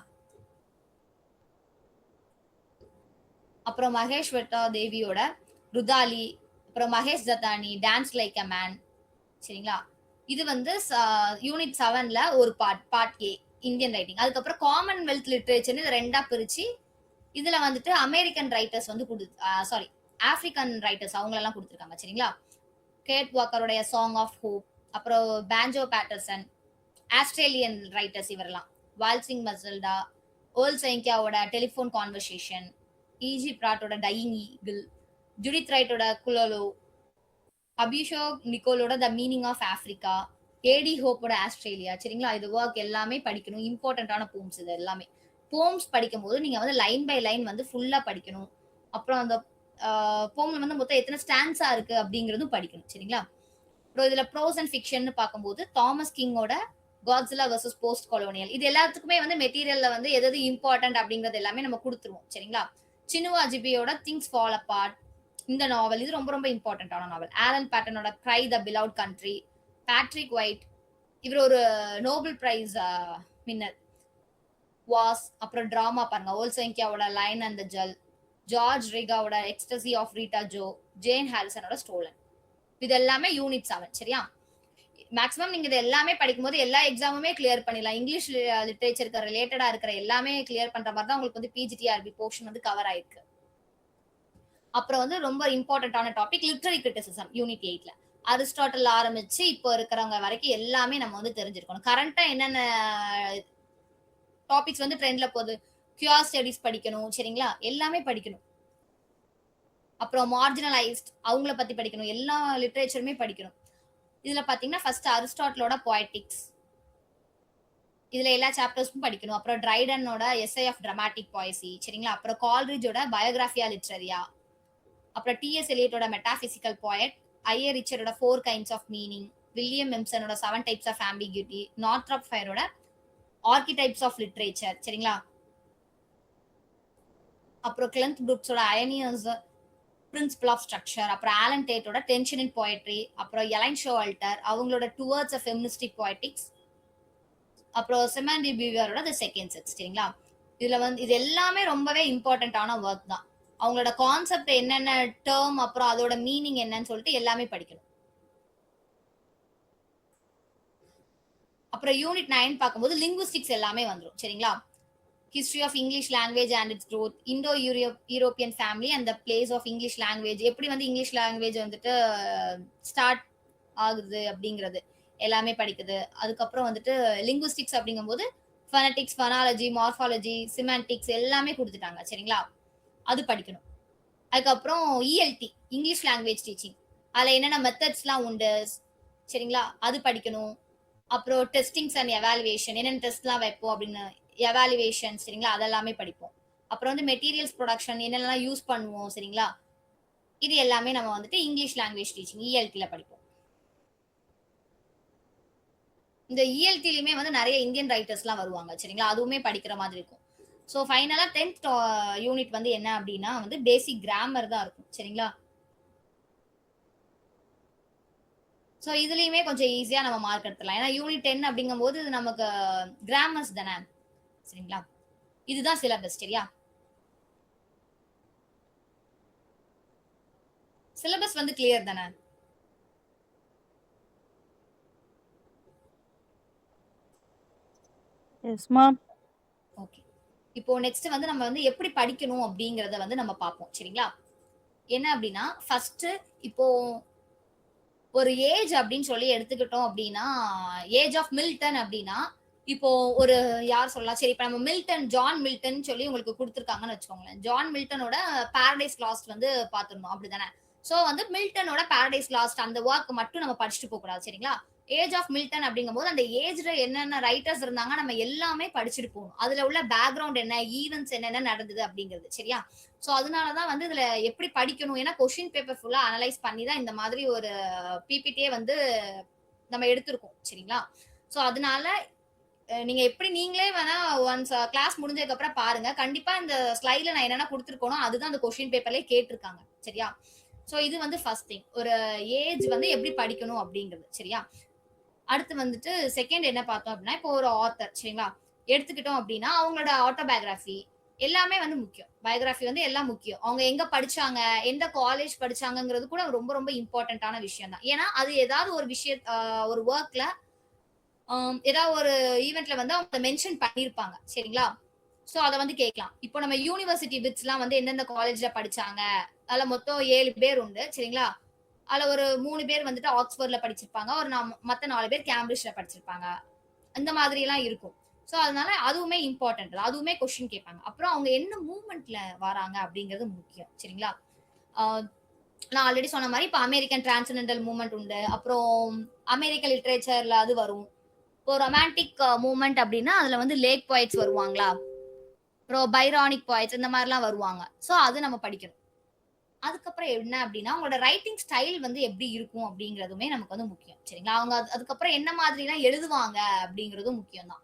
அப்புறம் மகேஷ் வெட்டா தேவியோட ருதாலி, அப்புறம் Mahesh Dattani dance like a man சரிங்களா. இது வந்து யூனிட் 7ல ஒரு பார்ட் ஏ இந்தியன் ரைட்டிங். அதுக்கப்புறம் காமன்வெல்த் லிட்ரேச்சர் இதை ரெண்டா பிரிச்சு இதுல வந்துட்டு அமெரிக்கன் ரைட்டர்ஸ் வந்து ஆப்பிரிக்கன் ரைட்டர்ஸ் அவங்களெல்லாம் கொடுத்துருக்காங்க சரிங்களா. கேட் வாக்கருடைய சாங் ஆஃப் ஹோப், அப்புறம் பேஞ்சோ பேட்டர்சன், ஆஸ்திரேலியன் ரைட்டர்ஸ் இவரெல்லாம், வால்சிங் மசல்டா, ஓல் சைங்கியாவோட டெலிஃபோன் கான்வர்சேஷன், இஜி பிராட்டோட டையிங் ஈகிள், ஜுடித் ரைட்டோட குலோலோ, அபிஷோக் நிக்கோலோட the meaning of Africa, AD ஹோப்போட ஆஸ்திரேலியா. சரிங்களா, இது ஒர்க் எல்லாமே படிக்கணும். இம்பார்ட்டன்டான போம்ஸ் இது எல்லாமே. போம்ஸ் படிக்கும் போது நீங்க வந்து லைன் பை லைன் வந்து ஃபுல்லா படிக்கணும். அப்புறம் அந்த போம்ல வந்து மொத்தம் எத்தனை ஸ்டான்ஸா இருக்கு அப்படிங்கறதும் படிக்கணும். சரிங்களா, அப்புறம் இதுல ப்ரோஸ் அண்ட் ஃபிக்ஷன் பார்க்கும்போது தாமஸ் கிங்கோட காட்ஸில்லா வெர்சஸ் போஸ்ட் கொலோனியல், இது எல்லாத்துக்குமே வந்து மெட்டீரியல்ல வந்து எது இம்பார்ட்டன்ட் அப்படிங்கறது எல்லாமே நம்ம கொடுத்துருவோம். சரிங்களா, சினுவா அஜிபியோட திங்ஸ் ஃபால் அபார்ட், இந்த நாவல் இது ரொம்ப ரொம்ப இம்பார்ட்டன்டான நாவல். ஆலன் பேட்டனோட cry the beloved country, Patrick White, இவர் ஒரு நோபல் பிரைஸ் வின்னர், வாஸ். அப்புறம் டிராமா பாருங்க, ஓல்செங்கியாவோட lion and the jewel, George ரிகாவோட ecstasy of Rita Jo, Jane ஹாரிசனோட ஸ்டோலன். இது எல்லாமே யூனிட் 7. சரியா, மேக்ஸிமம் நீங்க இது எல்லாமே படிக்கும்போது எல்லா எக்ஸாமுமே கிளியர் பண்ணிடலாம். இங்கிலீஷ் லிட்டரேச்சருக்கு ரிலேட்டடா இருக்கிற எல்லாமே கிளியர் பண்ற மாதிரி தான் உங்களுக்கு வந்து பிஜிடிஆர்பி போர்ஷன் வந்து கவர் ஆயிருக்கு. அப்புறம் வந்து ரொம்ப இம்பார்ட்டன்டான டாபிக் லிட்டரரி கிரிட்டிசிசம் யூனிட் 8ல. அரிஸ்டாட்டில் ஆரம்பிச்சு இப்போ இருக்கிறவங்க வரைக்கும் எல்லாமே நம்ம வந்து தெரிஞ்சிருக்கணும். கரண்டா என்னென்ன டாபிக்ஸ் வந்து ட்ரெண்ட்ல போகுது, கியூஆர் ஸ்டடிஸ் படிக்கணும். சரிங்களா, எல்லாமே படிக்கணும். அப்புறம் மார்ஜினலைஸ்ட் அவங்கள பத்தி படிக்கணும். எல்லா லிட்டரேச்சருமே படிக்கணும். இதுல பாத்தீங்கன்னா ஃபர்ஸ்ட் அரிஸ்டாட்டிலோட பொயட்டிக்ஸ், இதுல எல்லா சாப்டர்ஸும் படிக்கணும். அப்புறம் ட்ரைடனோட எஸ்ஐ ஆஃப் டிராமாட்டிக் பாய்சி. சரிங்களா, அப்புறம் கால்ரிஜோட பயோகிராஃபியா லிட்ரரியா, அப்புறம் டிஎஸ் எலியட்டோட மெட்டாபிசிக்கல் போயட், ஐஏ ரிச்சர்டோட 4 கைண்ட்ஸ் ஆஃப் மீனிங், வில்லியம் எம்சனோட 7 டைப்ஸ் ஆஃப் ஆம்பிகியூட்டி, நார்த்ராப் ஃபயரோட ஆர்கிடைப்ஸ் ஆஃப் லிட்ரேச்சர். சரிங்களா, அப்புறம் கிளந்த் புரூக்ஸோட அயனியர்ஸ் பிரின்சிபல் ஆஃப் ஸ்ட்ரக்சர், அப்புறம் ஆலன் டேட்டோட டென்ஷன் இன் போயட்ரி, அப்புறம் எலைன் ஷோல்டர் அவங்களோட டுவர்ட்ஸ் ஆஃப் ஃபெமினிஸ்டிக் போயட்டிக்ஸ், அப்புறம் சிமாண்டி பியூவரோட தி செகண்ட் செக்ஸ். சரிங்களா, இதுல வந்து இது எல்லாமே ரொம்பவே இம்பார்ட்டன்டான ஒர்க் தான். அவங்களோட கான்செப்ட் என்னென்ன டேர்ம், அப்புறம் அதோட மீனிங் என்னன்னு சொல்லிட்டு எல்லாமே படிக்கணும். அப்புறம் யூனிட் 9 பார்க்கும்போது லிங்குவிஸ்டிக்ஸ் எல்லாமே வந்துடும். சரிங்களா, history of English language and its growth, Indo European family and the place of English language, எப்படி வந்து இங்கிலீஷ் லாங்குவேஜ் வந்துட்டு ஸ்டார்ட் ஆகுது அப்படிங்கிறது எல்லாமே படிக்குது. அதுக்கப்புறம் வந்துட்டு லிங்குவிஸ்டிக்ஸ் அப்படிங்கும்போது ஃபனட்டிக்ஸ், ஃபனாலஜி, மார்ஃபாலஜி, சிமெண்டிக்ஸ் எல்லாமே கொடுத்துட்டாங்க. சரிங்களா, அது படிக்கணும். அதுக்கப்புறம் இஎல்டி இங்கிலீஷ் லாங்குவேஜ் டீச்சிங், அதில் என்னென்ன மெத்தட்ஸ்லாம் உண்டு. சரிங்களா, அது படிக்கணும். அப்புறம் டெஸ்டிங்ஸ் அண்ட் எவாலுவேஷன், என்னென்ன டெஸ்ட்லாம் வைப்போம் அப்படின்னு எவாலுவேஷன். சரிங்களா, அதெல்லாமே படிப்போம். அப்புறம் வந்து மெட்டீரியல்ஸ் ப்ரொடக்ஷன் என்னென்னலாம் யூஸ் பண்ணுவோம். சரிங்களா, இது எல்லாமே நம்ம வந்துட்டு இங்கிலீஷ் லாங்குவேஜ் டீச்சிங் இஎல்டில படிப்போம். இந்த இஎல்டிலையுமே வந்து நிறைய இந்தியன் ரைட்டர்ஸ்லாம் வருவாங்க. சரிங்களா, அதுவுமே படிக்கிற மாதிரி இருக்கும். ஸோ ஃபைனலாக 10th யூனிட் வந்து என்ன அப்படின்னா வந்து பேசிக் கிராமர் தான் இருக்கும். சரிங்களா, ஸோ இதுலயுமே கொஞ்சம் ஈஸியா நம்ம மார்க் எடுத்துடலாம். ஏன்னா யூனிட் 10 அப்படிங்கும்போது இது நமக்கு கிராமர்ஸ் தானே. சரிங்களா, இதுதான் சிலபஸ். சரியா, சிலபஸ் வந்து கிளியர் தானே. S ma'am. ஓகே, இப்போ நெக்ஸ்ட் வந்து நம்ம வந்து எப்படி படிக்கணும் அப்படிங்கறத வந்து நம்ம பார்ப்போம். சரிங்களா, என்ன அப்படின்னா ஃபர்ஸ்ட் இப்போ ஒரு ஏஜ் அப்படின்னு சொல்லி எடுத்துக்கிட்டோம் அப்படின்னா, ஏஜ் ஆஃப் மில்டன் அப்படின்னா இப்போ ஒரு யார் சொல்லலாம். சரி, இப்ப நம்ம மில்டன், ஜான் மில்டன் சொல்லி உங்களுக்கு கொடுத்துருக்காங்கன்னு வச்சுக்கோங்களேன். ஜான் மில்டனோட பாரடைஸ் லாஸ்ட் வந்து பாத்துருந்தோம் அப்படிதானே. சோ வந்து மில்டனோட பாரடைஸ் லாஸ்ட் அந்த ஒர்க் மட்டும் நம்ம படிச்சுட்டு போக கூடாது. சரிங்களா, ஏஜ் ஆஃப் மில்டன் அப்படிங்கும்போது அந்த ஏஜ்ல என்னென்ன ரைட்டர்ஸ் இருந்தாங்க நம்ம எல்லாமே படிச்சுட்டு போகணும். அதுல உள்ள பேக்ரவுண்ட் என்ன, ஈவெண்ட்ஸ் என்னென்ன நடந்தது அப்படிங்கிறது. சரியா, சோ அதனாலதான் வந்து இதுல எப்படி படிக்கணும், ஏன்னா கொஸ்டின் பேப்பர் ஃபுல்லா அனலைஸ் பண்ணி தான் இந்த மாதிரி ஒரு பிபிடியே வந்து நம்ம எடுத்திருக்கோம். சரிங்களா, சோ அதனால நீங்க எப்படி நீங்களே வேணா ஒன்ஸ் கிளாஸ் முடிஞ்சதுக்கு அப்புறம் பாருங்க. கண்டிப்பா இந்த ஸ்லைட்ல நான் என்னென்ன கொடுத்துருக்கோனோ அதுதான் அந்த கொஸ்டின் பேப்பர்லயே கேட்டிருக்காங்க. சரியா, சோ இது வந்து ஃபர்ஸ்ட் திங், ஒரு ஏஜ் வந்து எப்படி படிக்கணும் அப்படிங்கிறது. சரியா, அடுத்து வந்துட்டு செகண்ட் என்ன பார்த்தோம் அப்படின்னா, இப்போ ஒரு ஆத்தர் சரிங்களா எடுத்துக்கிட்டோம் அப்படின்னா அவங்களோட ஆட்டோபயோகிராஃபி எல்லாமே வந்து முக்கியம். பயோகிராஃபி வந்து எல்லாம் முக்கியம். அவங்க எங்க படிச்சாங்க, எந்த காலேஜ் படிச்சாங்கிறது கூட ரொம்ப ரொம்ப இம்பார்ட்டன்டான விஷயம் தான். ஏன்னா அது ஏதாவது ஒரு ஒரு ஒர்க்ல ஏதாவது ஒரு ஈவென்ட்ல வந்து அவங்க மென்ஷன் பண்ணிருப்பாங்க. சரிங்களா, சோ அத வந்து கேட்கலாம். இப்போ நம்ம யூனிவர்சிட்டி பிட்ஸ்லாம் வந்து எந்தெந்த காலேஜ்ல படிச்சாங்க, அதுல மொத்தம் 7 பேர் உண்டு. சரிங்களா, அதுல ஒரு 3 பேர் வந்துட்டு ஆக்ஸ்போர்ட்ல படிச்சிருப்பாங்க. ஒரு மத்த 4 பேர் கேம்பிரிட்ஜ்ல படிச்சிருப்பாங்க. அந்த மாதிரி எல்லாம் இருக்கும். சோ அதனால அதுவுமே இம்பார்ட்டன்ட் தான். அதுவுமே கொஸ்டின் கேட்பாங்க. அப்புறம் அவங்க என்ன மூவ்மெண்ட்ல வராங்க அப்படிங்கிறது முக்கியம். சரிங்களா? ஆ, நான் ஆல்ரெடி சொன்ன மாரி இப்ப அமெரிக்கன் டிரான்சென்டென்டல் மூவ்மெண்ட் உண்டு. அப்புறம் அமெரிக்க லிட்டரேச்சர்ல அது வரும். இப்போ ரொமான்டிக் மூவ்மெண்ட் அப்படின்னா அதுல வந்து லேக் போயட்ஸ் வருவாங்களா? அப்புறம் பைரானிக் போயட்ஸ் இந்த மாதிரிலாம் வருவாங்க. சோ அது நம்ம படிக்கணும். அதுக்கப்புறம் என்ன அப்படின்னா, உங்களோட ரைட்டிங் ஸ்டைல் வந்து எப்படி இருக்கும் அப்படிங்கிறதுமே நமக்கு வந்து முக்கியம். சரிங்களா? அவங்க அதுக்கப்புறம் என்ன மாதிரிலாம் எழுதுவாங்க அப்படிங்கிறதும் முக்கியம் தான்.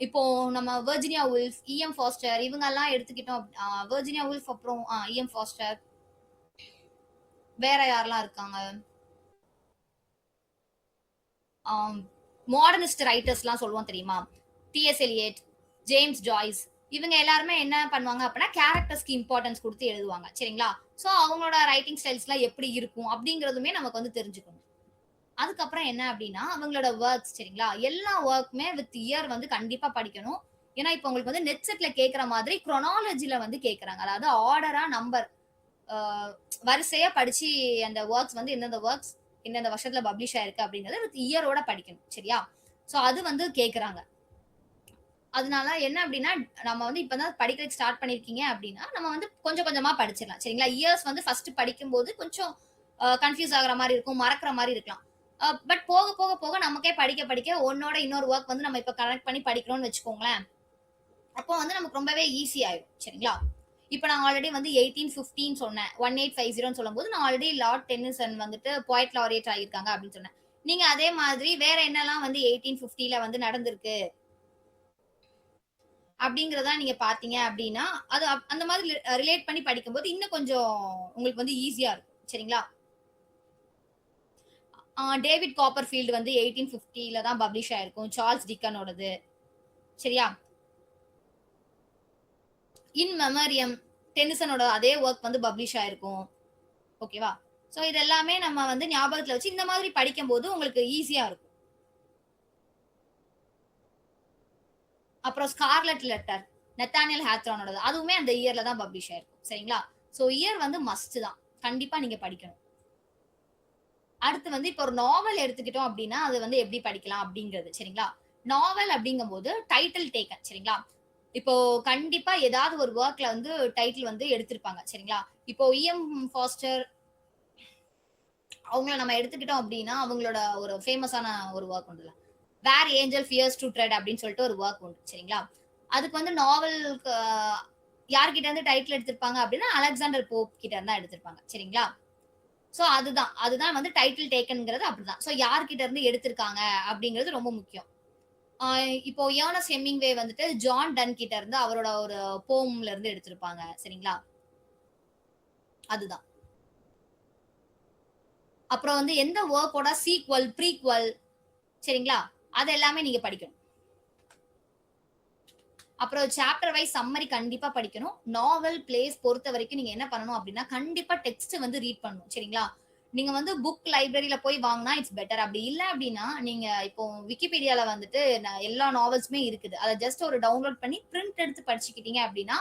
இப்போ நம்ம வெர்ஜினியா வுல்ஃப், இஎம் ஃபாஸ்டர் இவங்கலாம் எடுத்துக்கிட்டோம். வெர்ஜினியா வுல்ஃப் அப்புறம் இஎம் ஃபாஸ்டர் வேற யாரெல்லாம் இருக்காங்க? மாடர்னிஸ்ட் ரைட்டர்ஸ்லாம் சொல்லுவோம் தெரியுமா? டிஎஸ் எலியட், ஜேம்ஸ் ஜாய்ஸ் இவங்க எல்லாருமே என்ன பண்ணுவாங்க அப்படின்னா கேரக்டர்ஸ்க்கு இம்பார்ட்டன்ஸ் கொடுத்து எழுதுவாங்க. சரிங்களா? சோ அவங்களோட ரைட்டிங் ஸ்டைல்ஸ்லாம் எப்படி இருக்கும் அப்படிங்கிறதுமே நமக்கு வந்து தெரிஞ்சுக்கணும். அதுக்கப்புறம் என்ன அப்படின்னா அவங்களோட ஒர்க்ஸ் சரிங்களா? எல்லா ஒர்க்குமே வித் இயர் வந்து கண்டிப்பா படிக்கணும். ஏன்னா இப்போ உங்களுக்கு வந்து நெட் செட்ல கேட்கிற மாதிரி குரோனாலஜில வந்து கேட்கறாங்க. அதாவது ஆர்டரா நம்பர் வரிசையா படிச்சு அந்த ஒர்க்ஸ் வந்து எந்தெந்த ஒர்க்ஸ் எந்தெந்த வருஷத்துல பப்ளிஷ் ஆயிருக்கு அப்படிங்கறத வித் இயரோட படிக்கணும். சரியா? சோ அது வந்து கேக்குறாங்க. அதனால என்ன அப்படின்னா நம்ம வந்து இப்பதான் படிக்கிறதுக்கு ஸ்டார்ட் பண்ணிருக்கீங்க அப்படின்னா நம்ம வந்து கொஞ்சம் கொஞ்சமா படிச்சிடலாம். சரிங்களா? இயர்ஸ் வந்து ஃபர்ஸ்ட் படிக்கும்போது கொஞ்சம் கன்ஃபியூஸ் ஆகுற மாதிரி இருக்கும், மறக்கிற மாதிரி இருக்கலாம். பட் போக போக போக நமக்கே படிக்க படிக்க ஒன்னோட இன்னொரு ஒர்க் வந்து நம்ம இப்ப கனெக்ட் பண்ணி படிக்கிறோம்னு வச்சுக்கோங்களேன். அப்போ வந்து நமக்கு ரொம்பவே ஈஸி ஆயிடும். சரிங்களா? இப்ப நான் ஆல்ரெடி வந்து 1815 சொன்னேன். 1850 சொல்லும்போது நான் ஆல்ரெடி லார்ட் டென்னிசன் வந்துட்டு போயட் லாரியட் ஆகியிருக்காங்க அப்படின்னு சொன்னேன். நீங்க அதே மாதிரி வேற என்னெல்லாம் வந்து 1850ல வந்து நடந்திருக்கு அப்படிங்கறத நீங்க பாத்தீங்க அப்படின்னா அது அந்த மாதிரி ரிலேட் பண்ணி படிக்கும்போது இன்னும் கொஞ்சம் உங்களுக்கு வந்து ஈஸியா இருக்கும். சரிங்களா? டேவிட் காப்பர்ஃபீல்டு வந்து 1850ல தான் பப்ளிஷ் ஆயிருக்கும். சார்ல்ஸ் டிக்கனோடது. சரியா? இன் மெமரியம் டென்னிசனோட அதே ஒர்க் வந்து பப்ளிஷ் ஆயிருக்கும். ஓகேவா? சோ இது எல்லாமே நம்ம வந்து ஞாபகத்துல வச்சு இந்த மாதிரி படிக்கும்போது உங்களுக்கு ஈஸியா இருக்கும். அப்புறம் ஸ்கார்லெட் லெட்டர் நெத்தானியல் ஹாத்ரானோடது அதுவுமே அந்த இயர்ல தான் பப்ளிஷ் ஆயிருக்கும். சரிங்களா? சோ இயர் வந்து மஸ்ட் தான். கண்டிப்பா நீங்க படிக்கணும். அடுத்து வந்து இப்போ ஒரு நாவல் எடுத்துக்கிட்டோம் அப்படின்னா அது வந்து எப்படி படிக்கலாம் அப்படிங்கிறது. சரிங்களா? நாவல் அப்படிங்கும்போது டைட்டில் டேக்கன். சரிங்களா? இப்போ கண்டிப்பா ஏதாவது ஒரு ஒர்க்ல வந்து டைட்டில் வந்து எடுத்திருப்பாங்க. சரிங்களா? இப்போ இஎம் ஃபாஸ்டர் அவங்கள நம்ம எடுத்துக்கிட்டோம் அப்படின்னா அவங்களோட ஒரு ஃபேமஸான ஒரு ஒர்க் உண்டுல where angel fears to tread அப்படின்னு சொல்லிட்டு ஒரு ஒர்க் உண்டு. சரிங்களா? அதுக்கு வந்து நாவலுக்கு யார்கிட்ட இருந்து டைட்டில் எடுத்திருப்பாங்க அப்படின்னா அலெக்சாண்டர் போப் கிட்ட இருந்தா எடுத்திருப்பாங்க. சரிங்களா? சோ அதுதான் வந்து டைட்டில் டேக்கன்ங்கிறது அப்படிதான். சோ யார்கிட்ட இருந்து எடுத்திருக்காங்க அப்படிங்கிறது ரொம்ப முக்கியம். இப்போ ஏர்னஸ்ட் ஹெமிங்வே வந்துட்டு ஜான் டன் கிட்ட இருந்து அவரோட ஒரு போம்ல இருந்து எடுத்திருப்பாங்க. சரிங்களா? அதுதான். அப்புறம் வந்து எந்த ஒர்க்கோட சீக்வல், ப்ரீக்வல் சரிங்களா? அது எல்லாமே நீங்க படிக்கணும். அப்புறம் சாப்டர் வைஸ் சம்மரி கண்டிப்பா படிக்கணும். நாவல், பிளேஸ் பொறுத்த வரைக்கும் நீங்க என்ன பண்ணணும் அப்படின்னா கண்டிப்பா டெக்ஸ்ட் வந்து ரீட் பண்ணணும். சரிங்களா? நீங்க வந்து புக் லைப்ரரியில போய் வாங்கினா இட்ஸ் பெட்டர். அப்படி இல்ல அப்படின்னா நீங்க இப்போ விக்கிபீடியால வந்துட்டு எல்லா நாவல்ஸுமே இருக்குது. அதை ஜஸ்ட் ஒரு டவுன்லோட் பண்ணி பிரிண்ட் எடுத்து படிச்சுக்கிட்டீங்க அப்படின்னா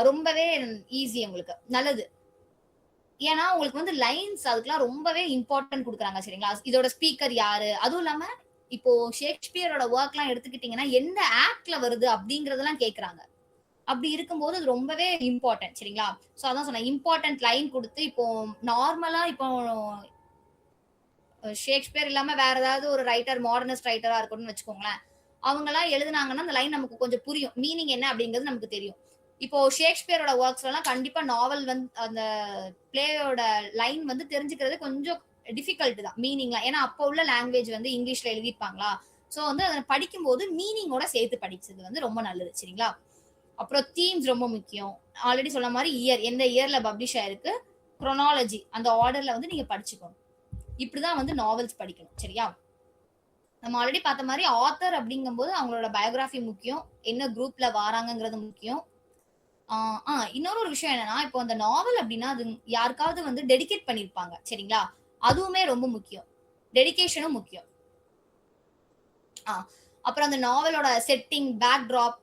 ரொம்பவே ஈஸி உங்களுக்கு நல்லது. ஏன்னா உங்களுக்கு வந்து லைன்ஸ் அதுக்கெல்லாம் ரொம்பவே இம்பார்ட்டன்ட் கொடுக்குறாங்க. சரிங்களா? இதோட ஸ்பீக்கர் யாரு அதுவும் இல்லாம இப்போ ஷேக்ஸ்பியரோட ஒர்க் எல்லாம் எடுத்துக்கிட்டீங்கன்னா எந்த ஆக்ட்ல வருது அப்படிங்கறதெல்லாம் கேக்குறாங்க. அப்படி இருக்கும்போது அது ரொம்பவே இம்பார்ட்டன்ட். சரிங்களா? சோ அதான் சொன்னேன் இம்பார்ட்டன்ட் லைன் கொடுத்து இப்போ நார்மலா இப்போ ஷேக்ஸ்பியர் இல்லாம வேற ஏதாவது ஒரு ரைட்டர் மாடர்னிஸ்ட் ரைட்டரா இருக்கணும்னு வச்சுக்கோங்களேன். அவங்க எல்லாம் எழுதுனாங்கன்னா அந்த லைன் நமக்கு கொஞ்சம் புரியும். மீனிங் என்ன அப்படிங்கிறது நமக்கு தெரியும். இப்போ ஷேக்ஸ்பியரோட ஒர்க்ஸ் எல்லாம் கண்டிப்பா நாவல் வந்து அந்த பிளேயோட லைன் வந்து தெரிஞ்சுக்கிறது கொஞ்சம் டிஃபிகல்ட் தான் மீனிங்லாம். ஏன்னா அப்போ உள்ள லாங்குவேஜ் வந்து இங்கிலீஷ்ல எழுதியிருப்பாங்களா? சோ வந்து அதை படிக்கும்போது மீனிங்கோட சேர்த்து படிச்சது வந்து ரொம்ப நல்லது. சரிங்களா? அப்புறம் தீம்ஸ் ரொம்ப முக்கியம். ஆல்ரெடி சொன்ன மாதிரி இயர் எந்த இயர்ல பப்ளிஷ் ஆயிருக்கு, குரோனாலஜி அந்த ஆர்டர்ல வந்து நீங்க படிச்சுக்கணும். இப்படிதான் வந்து நாவல்ஸ் படிக்கணும். சரியா? நம்ம ஆல்ரெடி பார்த்த மாதிரி ஆத்தர் அப்படிங்கும்போது அவங்களோட பயோகிராஃபி முக்கியம். என்ன குரூப்ல வாராங்கங்கிறது முக்கியம். இன்னொரு ஒரு விஷயம் என்னன்னா இப்போ அந்த நாவல் அப்படின்னா அது யாருக்காவது வந்து டெடிகேட் பண்ணிருப்பாங்க. சரிங்களா? அதுவுமே ரொம்ப முக்கியம். டெடிகேஷனும் முக்கியம். அப்புறம் அந்த நாவலோட செட்டிங், பேக் டிராப்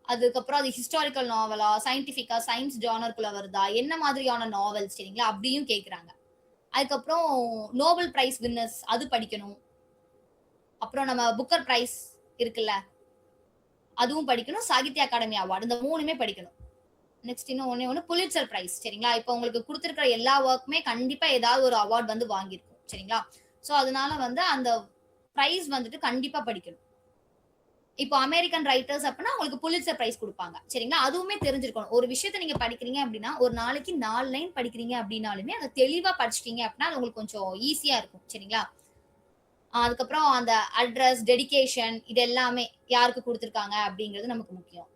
அதுக்கப்புறம் அது ஹிஸ்டாரிக்கல் நாவலா, சயின்டிபிக்கா, சயின்ஸ் ஜானருக்குள்ள வருதா, என்ன மாதிரியான நாவல்ஸ் சரிங்களா? அப்படியும் கேக்குறாங்க. அதுக்கப்புறம் நோபல் பிரைஸ் வின்னர்ஸ் அது படிக்கணும். அப்புறம் நம்ம புக்கர் பிரைஸ் இருக்குல்ல, அதுவும் படிக்கணும். சாகித்ய அகாடமி அவார்டு இந்த 3மே படிக்கணும். நெக்ஸ்ட் இன்னும் ஒண்ணு புலிட்சர் பிரைஸ் சரிங்களா? இப்போ உங்களுக்கு குடுத்திருக்கிற எல்லா வொர்க்குமே கண்டிப்பா ஏதாவது ஒரு அவார்ட் வந்து வாங்கியிருக்கும். சரிங்களா? சோ அதனால வந்து அந்த பிரைஸ் வந்துட்டு கண்டிப்பா படிக்கணும். இப்போ அமெரிக்கன் ரைட்டர்ஸ் அப்படின்னா உங்களுக்கு புலிட்சர் பிரைஸ் குடுப்பாங்க. சரிங்களா? அதுவுமே தெரிஞ்சிருக்கணும். ஒரு விஷயத்த நீங்க படிக்கிறீங்க அப்படின்னா, ஒரு நாளைக்கு 4 லைன் படிக்கிறீங்க அப்படின்னாலுமே, அத தெளிவா படிச்சிட்டீங்க அப்படின்னா, அது உங்களுக்கு கொஞ்சம் ஈஸியா இருக்கும். சரிங்களா? அதுக்கப்புறம் அந்த அட்ரஸ், டெடிகேஷன் இது எல்லாமே யாருக்கு குடுத்திருக்காங்க அப்படிங்கிறது நமக்கு முக்கியம்.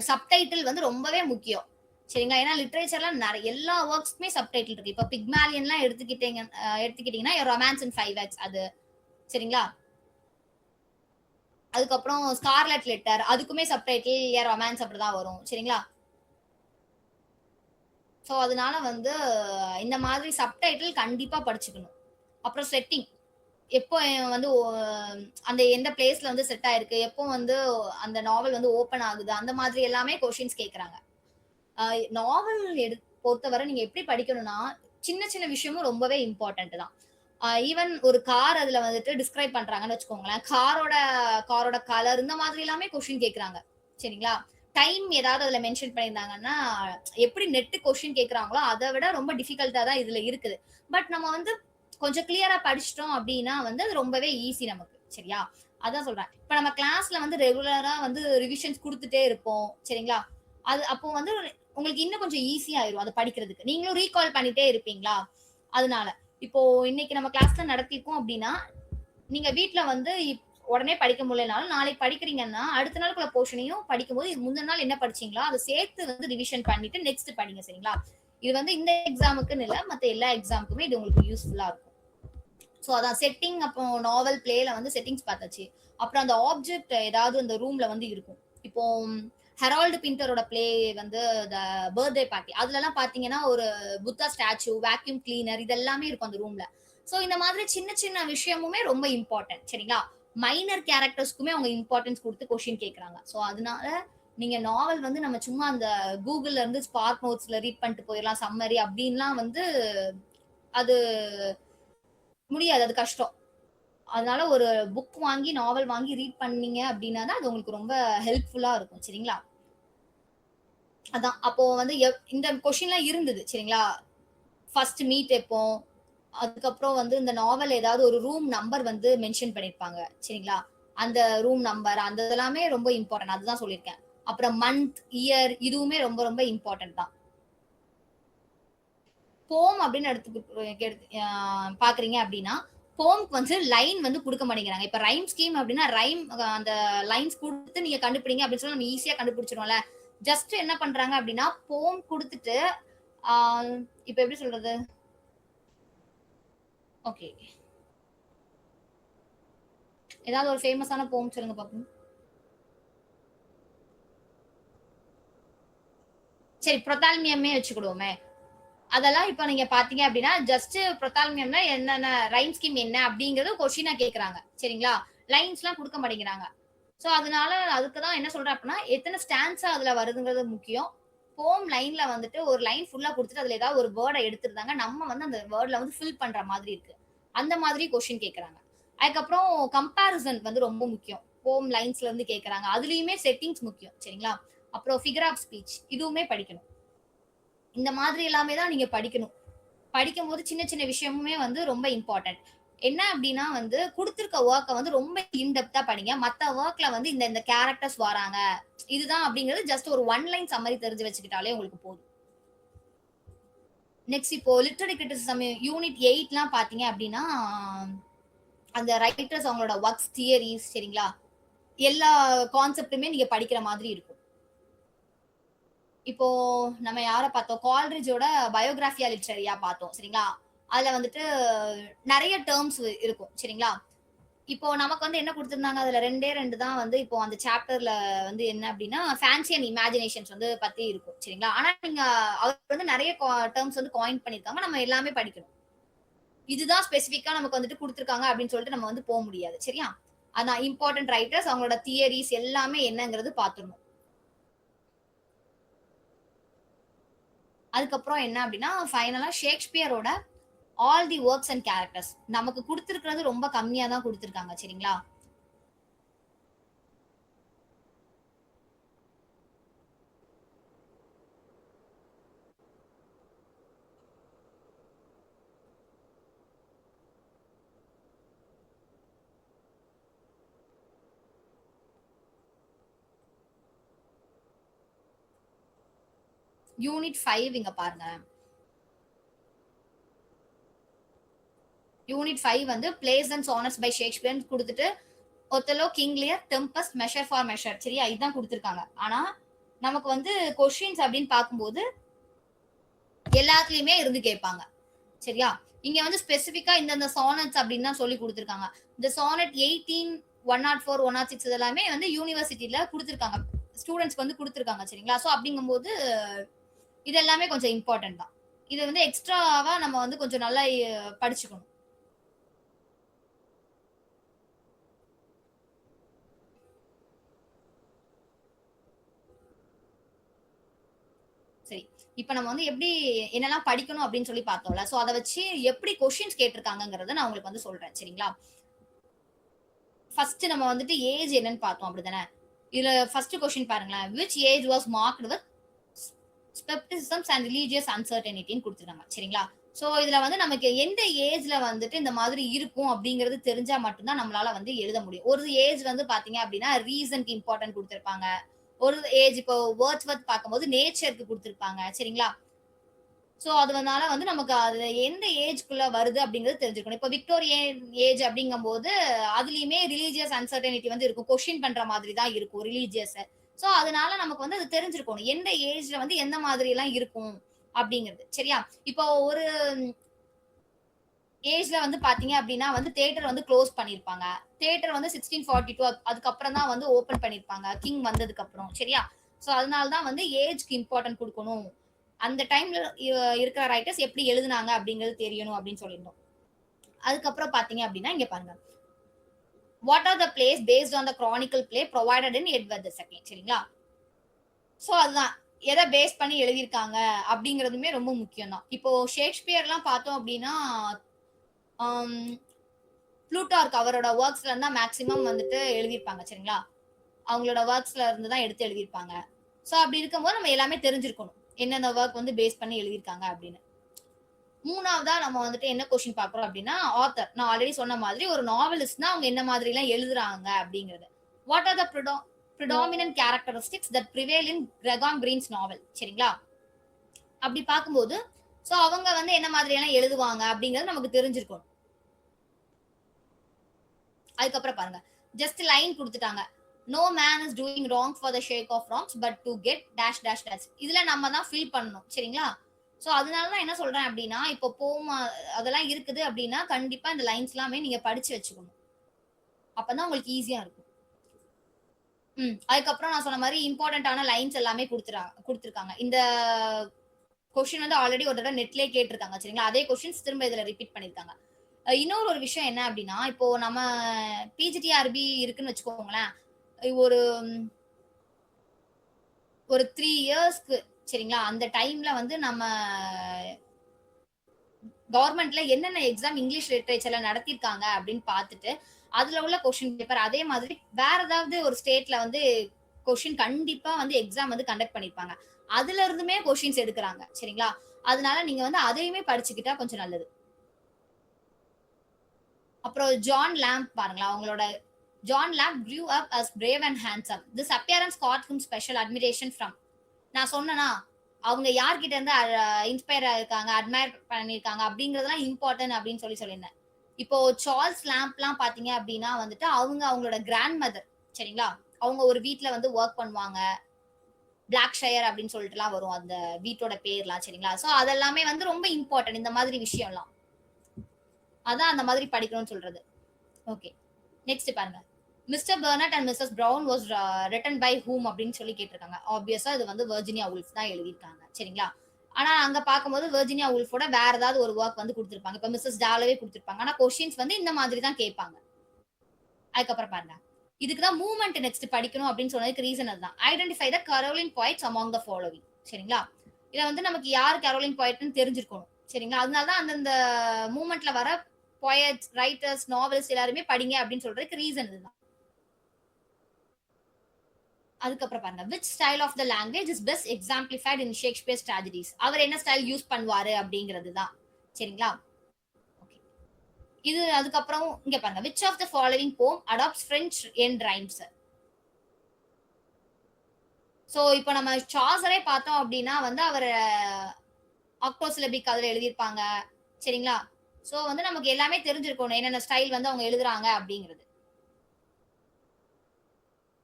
சப்டைட்டில் வந்து ரொம்பவே முக்கியம். சரிங்களா? ஏன்னா லிட்டரேச்சர்ல எல்லா வொர்க்ஸ்க்குமே சப்டைட்டில் இருக்கு. இப்ப பிக்மேலியன்லாம் எடுத்துக்கிட்டீங்கன்னா ரொமான்ஸ் இன் 5 ஆக்ட்ஸ் அது. சரிங்களா? அதுக்கப்புறம் ஸ்கார்லட் லெட்டர் அதுக்குமே சப்டைட்டில் ஏ ரொமான்ஸ் அப்படிதான் வரும். சரிங்களா? சோ அதனால வந்து இந்த மாதிரி சப்டைட்டில் கண்டிப்பா படிச்சுக்கணும். அப்புறம் செட்டிங் எப்போ வந்து அந்த எந்த பிளேஸ்ல வந்து செட் ஆயிருக்கு, எப்போ வந்து அந்த நாவல் வந்து ஓப்பன் ஆகுது, அந்த மாதிரி எல்லாமே கொஸ்டின்ஸ் கேட்கறாங்க. நாவல் பொறுத்தவரை நீங்க எப்படி படிக்கணும்னா, சின்ன சின்ன விஷயமும் ரொம்பவே இம்பார்ட்டன்ட் தான். ஈவன் ஒரு கார் அதுல வந்துட்டு டிஸ்கிரைப் பண்றாங்கன்னு வச்சுக்கோங்களேன். காரோட கலர் இந்த மாதிரி எல்லாமே கொஸ்டின் கேட்கறாங்க. சரிங்களா? டைம் ஏதாவது அதுல மென்ஷன் பண்ணியிருந்தாங்கன்னா, எப்படி நெட் கொஸ்டின் கேட்கறாங்களோ, அத விட ரொம்ப டிஃபிகல்ட்டா தான் இதுல இருக்குது. பட் நம்ம வந்து கொஞ்சம் கிளியரா படிச்சுட்டோம் அப்படின்னா வந்து அது ரொம்பவே ஈஸி நமக்கு. சரியா? அதான் சொல்றேன். இப்ப நம்ம கிளாஸ்ல வந்து ரெகுலரா வந்து ரிவிஷன்ஸ் குடுத்துட்டே இருப்போம். சரிங்களா? அது அப்போ வந்து உங்களுக்கு இன்னும் கொஞ்சம் ஈஸியா ஆயிரும் அத படிக்கிறதுக்கு. நீங்களும் ரீகால் பண்ணிட்டே இருப்பீங்களா? அதனால. இப்போ இன்னைக்கு நம்ம கிளாஸ்ல நடத்தியிருக்கோம் அப்படின்னா, நீங்க வீட்ல வந்து உடனே படிக்க முடியலனாலும், நாளைக்கு படிக்கிறீங்கன்னா, அடுத்த நாளுக்குள்ள போர்ஷனையும் படிக்கும்போது, முந்தின நாள் என்ன படிச்சீங்களோ, அத சேர்த்து வந்து ரிவிஷன் பண்ணிட்டு நெக்ஸ்ட் படிங்க சரிங்களா? இது வந்து இந்த எக்ஸாமுக்குன்னு இல்ல, மத்த எல்லா எக்ஸாமுக்குமே இது உங்களுக்கு யூஸ்ஃபுல்லா இருக்கும். சோ அதான் செட்டிங் அப்போ நாவல் பிளேல வந்து செட்டிங்ஸ் பார்த்தாச்சு. அப்புறம் அந்த ஆப்ஜெக்ட் ஏதாவது அந்த ரூம்ல வந்து இருக்கும். இப்போ ஹெரால்டு பிண்டரோட பிளே வந்து த பர்த்டே பார்ட்டி அதுலலாம் பாத்தீங்கன்னா ஒரு புத்தா ஸ்டாச்சு, வேக்யூம் கிளீனர் இது எல்லாமே இருக்கும் அந்த ரூம்ல. சோ இந்த மாதிரி சின்ன சின்ன விஷயமுமே ரொம்ப இம்பார்ட்டன்ட் சரிங்களா? மைனர் கேரக்டர்ஸ்க்குமே அவங்க இம்பார்ட்டன்ஸ் கொடுத்து கொஸ்டின் கேட்கறாங்க. சோ அதனால நீங்க நாவல் வந்து நம்ம சும்மா அந்த கூகுள்ல இருந்து ஸ்பார்க் நோட்ஸ்ல ரீட் பண்ணிட்டு போயிடலாம் சம்மரி அப்படின்லாம் வந்து அது முடியாது. அது கஷ்டம். அதனால ஒரு புக் வாங்கி, நாவல் வாங்கி ரீட் பண்ணீங்க அப்டின்னா தான் அது உங்களுக்கு ரொம்ப ஹெல்ப்ஃபுல்லா இருக்கும். சரிங்களா? அதான். அப்போ வந்து இந்த கொஸ்டின்லாம் இருந்தது. சரிங்களா? ஃபர்ஸ்ட் மீட் எப்போ? அதுக்கப்புறம் வந்து இந்த நாவல் ஏதாவது ஒரு ரூம் நம்பர் வந்து மென்ஷன் பண்ணியிருப்பாங்க. சரிங்களா? அந்த ரூம் நம்பர் அந்த இதெல்லாமே ரொம்ப இம்பார்ட்டன்ட். அதுதான் சொல்லியிருக்கேன். அப்புறம் மந்த், இயர் இதுவுமே ரொம்ப ரொம்ப இம்பார்ட்டன்ட் தான். போம் அப்படின்னு பாக்குறீங்க அப்படின்னா போம்க்கு வந்து லைன் வந்து கொடுக்க மாட்டேங்கிறாங்க. இப்ப ரைம் ஸ்கீம் அப்படின்னா ரைம் அந்த லைன்ஸ் கொடுத்து நீங்க கண்டுபிடிங்க அப்படின்னு சொல்லி நம்ம ஈஸியா கண்டுபிடிச்சிருவோம்ல. ஜஸ்ட் என்ன பண்றாங்க அப்படின்னா போம் கொடுத்துட்டு இப்ப எப்படி சொல்றது? ஓகே. ஏதாவது ஒரு ஃபேமஸான போம் சொல்லுங்க பாப்போம். சரி புரோத்தால்மியமே வச்சுக்கிடுவோமே. அதெல்லாம் இப்ப நீங்க பாத்தீங்க அப்படின்னா ஜஸ்ட் புரோத்தால்மியம்னா என்னென்ன ரைம் ஸ்கீம் என்ன அப்படிங்கறது கொஸ்டினா கேக்குறாங்க. சரிங்களா? லைன்ஸ்லாம் கொடுக்க மாட்டேங்கிறாங்க. சோ அதனால அதுக்கு தான் என்ன சொல்றேன் அப்படின்னா எத்தனை ஸ்டான்ஸா அதுல வருதுங்கிறது முக்கியம். போம் லைன்ல வந்துட்டு ஒரு லைன் ஃபுல்லா கொடுத்துட்டு அதுல ஏதாவது ஒரு வேர்டை எடுத்துருந்தாங்க. நம்ம வந்து அந்த வேர்ட்ல வந்து ஃபில் பண்ற மாதிரி இருக்கு. அந்த மாதிரி கொஸ்டின் கேக்குறாங்க. அதுக்கப்புறம் கம்பேரிசன் வந்து ரொம்ப முக்கியம். போம் லைன்ஸ்ல இருந்து கேக்குறாங்க. அதுலயுமே செட்டிங்ஸ் முக்கியம். சரிங்களா? அப்புறம் ஃபிகர் ஆஃப் ஸ்பீச் இதுவுமே படிக்கணும். இந்த மாதிரி எல்லாமே தான் நீங்க படிக்கணும். படிக்கும்போது சின்ன சின்ன விஷயமுமே வந்து ரொம்ப இம்பார்ட்டன்ட். என்ன அப்படின்னா வந்து குடுத்திருக்க வொர்க்க வந்து ரொம்ப இன் டெப்த்தா படிங்க. மத்த வொர்க்ல வந்து இந்த இந்த கேரக்டர்ஸ் வராங்க. இதுதான் அப்படிங்கிறது ஜஸ்ட் ஒரு ஒன் லைன் சம்மரி தெரிஞ்சு வச்சுக்கிட்டாலே உங்களுக்கு போதும். நெக்ஸ்ட் இப்போ லிட்டரரி கிரிட்டிசிசம் யூனிட் 8லாம் பாத்தீங்க அப்படின்னா அந்த ரைட்டர்ஸ் அவங்களோட ஒர்க்ஸ் தியரிஸ் சரிங்களா? எல்லா கான்செப்ட்டுமே நீங்க படிக்கிற மாதிரி இருக்கும். இப்போ நம்ம யார பார்த்தோம்? கால்ரிட்ஜோட பயோகிராஃபியா லிட்ரரியா பார்த்தோம். சரிங்களா? அதுல வந்துட்டு நெறைய டெர்ம்ஸ் இருக்கும். சரிங்களா? இப்போ நமக்கு வந்து என்ன குடுத்திருந்தாங்க, அதுல 2 தான் வந்து இப்போ அந்த சாப்டர்ல வந்து என்ன அப்டின்னா, ஃபேன்சி அண்ட் இமேஜினேஷன்ஸ் வந்து பத்தி இருக்கும். சரிங்களா? ஆனா நீங்க அவர் வந்து நெறைய டெர்ம்ஸ் வந்து காயின் பண்ணியிருக்காங்க. நம்ம எல்லாமே படிக்கணும். இதுதான் ஸ்பெசிஃபிக்கா நமக்கு வந்துட்டு குடுத்திருக்காங்க அப்டின்னு சொல்லிட்டு நம்ம வந்து முடியாது. சரியா? அதான் இம்பார்ட்டன்ட் ரைட்டர்ஸ் அவங்களோட தியரிஸ் எல்லாமே என்னங்கிறது பார்த்துரணும். அதுக்கப்புறம் என்ன அப்டின்னா, ஃபைனலா ஷேக்ஸ்பியரோட all the works and characters. நமக்கு கொடுத்திருக்கிறது ரொம்ப கம்மியா தான் கொடுத்திருக்காங்க சரிங்களா. யூனிட் 5 இங்க பாருங்க. யூனிட் 5 வந்து plays and sonnets by Shakespeare கொடுத்துட்டு Othello, King Lear, Tempest, Measure for Measure சரியா இதுதான் கொடுத்திருக்காங்க. ஆனா நமக்கு வந்து கொஸ்டின்ஸ் அப்படின்னு பார்க்கும்போது எல்லாத்துலயுமே இருந்து கேட்பாங்க சரியா. இங்க வந்து ஸ்பெசிபிக்கா இந்த சானட்ஸ் அப்படின்னு தான் சொல்லி கொடுத்திருக்காங்க. இந்த சானட் 18, 104, 106 இதெல்லாமே வந்து யூனிவர்சிட்டியில கொடுத்திருக்காங்க, ஸ்டூடெண்ட்ஸ்க்கு வந்து கொடுத்திருக்காங்க சரிங்களா. ஸோ அப்படிங்கும்போது இது எல்லாமே கொஞ்சம் இம்பார்ட்டன்ட் தான். இது வந்து எக்ஸ்ட்ராவா நம்ம வந்து கொஞ்சம் நல்லா படிச்சுக்கணும். சரி, இப்ப நம்ம வந்து எப்படி என்னெல்லாம் படிக்கணும் அப்படின்னு சொல்லி பார்த்தோம்ல. சோ அதை வச்சு எப்படி கொஸ்டின்ஸ் கேட்டிருக்காங்கங்கறத நான் உங்களுக்கு வந்து சொல்றேன் சரிங்களா. ஃபர்ஸ்ட் நம்ம வந்துட்டு ஏஜ் என்னன்னு பார்த்தோம் அப்படிதானே. இதுல ஃபர்ஸ்ட் கொஸ்டின் பாருங்களேன். which age was marked with skepticism and religious uncertainty ன்னு கொடுத்திருக்காங்க சரிங்களா. சோ இதுல வந்து நமக்கு எந்த ஏஜ்ல வந்துட்டு இந்த மாதிரி இருக்கும் அப்படிங்கிறது தெரிஞ்சா மட்டும்தான் நம்மளால வந்து எழுத முடியும். ஒரு ஏஜ் வந்து பாத்தீங்க அப்படின்னா ரீசன்க்கு இம்பார்ட்டன்ட் கொடுத்திருப்பாங்க. ஒரு ஏஜ் இப்போ வேர்ட்ஸ்வர்த் பார்க்கும்போது நேச்சருக்கு கொடுத்திருப்பாங்க சரிங்களா. சோ அதனால வந்து நமக்கு அது எந்த ஏஜ்க்குள்ள வருது அப்படிங்கிறது தெரிஞ்சுக்கணும். இப்போ விக்டோரியன் ஏஜ் அப்படிங்கும்போது அதுலயுமே ரிலீஜியஸ் அன்சர்டனிட்டி வந்து இருக்கும். கொஸ்டின் பண்ற மாதிரி தான் இருக்கும் ரிலீஜியஸ். சோ அதனால நமக்கு வந்து அது தெரிஞ்சிருக்கணும் எந்த ஏஜ்ல வந்து எந்த மாதிரி எல்லாம் இருக்கும் அப்படிங்கிறது சரியா. இப்போ ஒரு ஏஜ்ல வந்து பாத்தீங்க அப்படின்னா வந்து தியேட்டர் வந்து க்ளோஸ் பண்ணிருப்பாங்க. தியேட்டர் வந்து 1642 அதுக்கப்புறம் தான் வந்து ஓபன் பண்ணிருப்பாங்க கிங் வந்ததுக்கு அப்புறம் சரியா. சோ அதனால தான் வந்து ஏஜ்க்கு இம்பார்ட்டன்ட் கொடுக்கணும். அந்த டைம்ல இருக்கிற ரைட்டர்ஸ் எப்படி எழுதுனாங்க அப்படிங்கிறது தெரியணும் அப்படின்னு சொல்லியிருந்தோம். அதுக்கப்புறம் பாத்தீங்க அப்படின்னா இங்க பாருங்க. What are the place based on the chronicle play provided in Edward II சரிங்களா. சோ அதுதான் எதை பேஸ் பண்ணி எழுதியிருக்காங்க அப்படிங்கிறதுமே ரொம்ப முக்கியம் தான். இப்போ ஷேக்ஸ்பியர்லாம் பார்த்தோம் அப்படின்னா ப்ளூட்டார்க் அவரோட ஒர்க்ஸ்ல இருந்தா மேக்சிமம் வந்துட்டு எழுதியிருப்பாங்க சரிங்களா. அவங்களோட ஒர்க்ஸ்ல இருந்து தான் எடுத்து எழுதியிருப்பாங்க. சோ அப்படி இருக்கும்போது நம்ம எல்லாமே தெரிஞ்சிருக்கணும் என்னென்ன ஒர்க் வந்து பேஸ் பண்ணி எழுதியிருக்காங்க அப்படின்னு. மூணாவதா நம்ம வந்துட்டு என்ன கொஸ்டின் பாக்குறோம் அப்படின்னா ஆத்தர். நான் ஆல்ரெடி சொன்ன மாதிரி ஒரு நாவலிஸ்ட்னா அவங்க என்ன மாதிரி எல்லாம் எழுதுறாங்க அப்படிங்கிறது. What are the predominant characteristics that prevail in Gregor Green's novel சரிங்களா. அப்படி பார்க்கும்போது சோ அவங்க வந்து என்ன மாதிரி எல்லாம் எழுதுவாங்க அப்படிங்கிறது நமக்கு தெரிஞ்சிருக்கணும். அதுக்கப்புறம் பாருங்க ஜஸ்ட் லைன் கொடுத்துட்டாங்க. no man is doing wrong for the sake of wrongs but to get dash dash dash. இதுல நம்ம தான் ஃபில் பண்ணணும் சரிங்களா. சோ அதனால தான் என்ன சொல்றேன் அப்படின்னா இப்போ போமா அதெல்லாம் இருக்குது அப்படின்னா கண்டிப்பா இந்த லைன்ஸ் எல்லாமே நீங்க படிச்சு வச்சுக்கணும். அப்பதான் உங்களுக்கு ஈஸியா இருக்கும். அதுக்கப்புறம் நான் சொன்ன மாதிரி இம்பார்ட்டன்டான லைன்ஸ் எல்லாமே கொடுத்துருக்காங்க. இந்த கொஸ்டின் வந்து ஆல்ரெடி ஒரு தடவை நெட்லயே கேட்டிருக்காங்க சரிங்களா. அதே கொஸ்டின்ஸ் திரும்ப இதுல ரிப்பீட் பண்ணிருக்காங்க. இன்னொரு ஒரு விஷயம் என்ன அப்படின்னா இப்போ நம்ம பிஜிடிஆர்பி இருக்குன்னு வச்சுக்கோங்களேன். ஒரு 3 இயர்ஸ்க்கு சரிங்களா அந்த டைம்ல வந்து நம்ம கவர்மெண்ட்ல என்னென்ன எக்ஸாம் இங்கிலீஷ் லிட்டரேச்சர்ல நடத்திருக்காங்க அப்படின்னு பார்த்துட்டு அதுல உள்ள கொஸ்டின் பேப்பர் அதே மாதிரி வேற ஏதாவது ஒரு ஸ்டேட்ல வந்து கொஸ்டின் கண்டிப்பா வந்து எக்ஸாம் வந்து கண்டக்ட் பண்ணிருப்பாங்க. அதுல இருந்துமே கொஸ்டின்ஸ் எடுக்கிறாங்க சரிங்களா. அதனால நீங்க வந்து அதையுமே படிச்சுக்கிட்டா கொஞ்சம் நல்லது. அப்புறம் ஜான் லாம்ப் பாருங்களா. அவங்களோட John lamp grew up as brave and handsome. This appearance caught him special admiration from. நான் சொன்னேனா அவங்க யார்கிட்ட இருந்து இன்ஸ்பயர் ஆயிருக்காங்க அட்மையர் பண்ணிருக்காங்க அப்படிங்கறதெல்லாம் இம்பார்ட்டன்ட் அப்படின்னு சொல்லியிருந்தேன். இப்போ சார்ல்ஸ் லாம்ப்லாம் பாத்தீங்க அப்படின்னா வந்துட்டு அவங்களோட கிராண்ட் மதர் சரிங்களா. அவங்க ஒரு வீட்ல வந்து ஒர்க் பண்ணுவாங்க. பிளாக் ஷயர் அப்படின்னு சொல்லிட்டுலாம் வரும் அந்த வீட்டோட பேர்லாம் சரிங்களா. சோ அதெல்லாமே வந்து ரொம்ப இம்பார்ட்டன்ட் இந்த மாதிரி விஷயம்லாம். அதான் அந்த மாதிரி படிக்கணும்னு சொல்றது. ஓகே நெக்ஸ்ட் பாருங்க. Mr Bennett and Mrs Brown was written by whom அப்படின்னு சொல்லி கேட்டிருக்காங்க. ஆப்வியஸா இது வந்து வெர்ஜினியா உல்ஃப் தான் எழுதியிருக்காங்க சரிங்களா. ஆனா அங்க பார்க்கும்போது வெர்ஜினியா உல்ஃபோட வேற ஏதாவது ஒரு ஒர்க் வந்து கொடுத்திருப்பாங்க. இப்ப மிஸ்ஸஸ் டாலவே கொடுத்திருப்பாங்க. ஆனா கொஸ்டின்ஸ் வந்து இந்த மாதிரி தான் கேட்பாங்க. அதுக்கப்புறம் பாருங்க. இதுக்குதான் மூவ்மெண்ட் நெக்ஸ்ட் படிக்கணும் அப்படின்னு சொன்னதுக்கு ரீசன் அதுதான். Identify the Caroline points among the following சரிங்களா. இதுல வந்து நமக்கு யார் கரோலின் பாயிண்ட்னு தெரிஞ்சிருக்கணும் சரிங்களா? அதனால தான் அந்தந்த மூவ்மெண்ட்ல வர போயட்ஸ், ரைட்டர்ஸ், நாவல்ஸ் எல்லாருமே படிங்க அப்படின்னு சொல்றதுக்கு ரீசன் இதுதான். அதுக்கப்புறம் பாருங்க. Which style of the language is best exemplified in Shakespeare's tragedies. அவர் என்ன ஸ்டைல் யூஸ் பண்ணுவாரு அப்படிங்கிறது தான். சரிங்களா? ஓகே. இது அதுக்கப்புறம் இங்க பாருங்க. விச் ஆஃப் த ஃபாலோவிங் போம் adapts French end rhymes. So இப்போ நம்ம சாசரே பார்த்தோம் அப்படின்னா வந்து அவர் ஆக்டோசிலபிக் அதுல எழுதியிருப்பாங்க. சரிங்களா? சோ வந்து நமக்கு எல்லாமே தெரிஞ்சிருக்கணும். என்னென்ன ஸ்டைல் வந்து அவங்க எழுதுறாங்க அப்படிங்கிறது.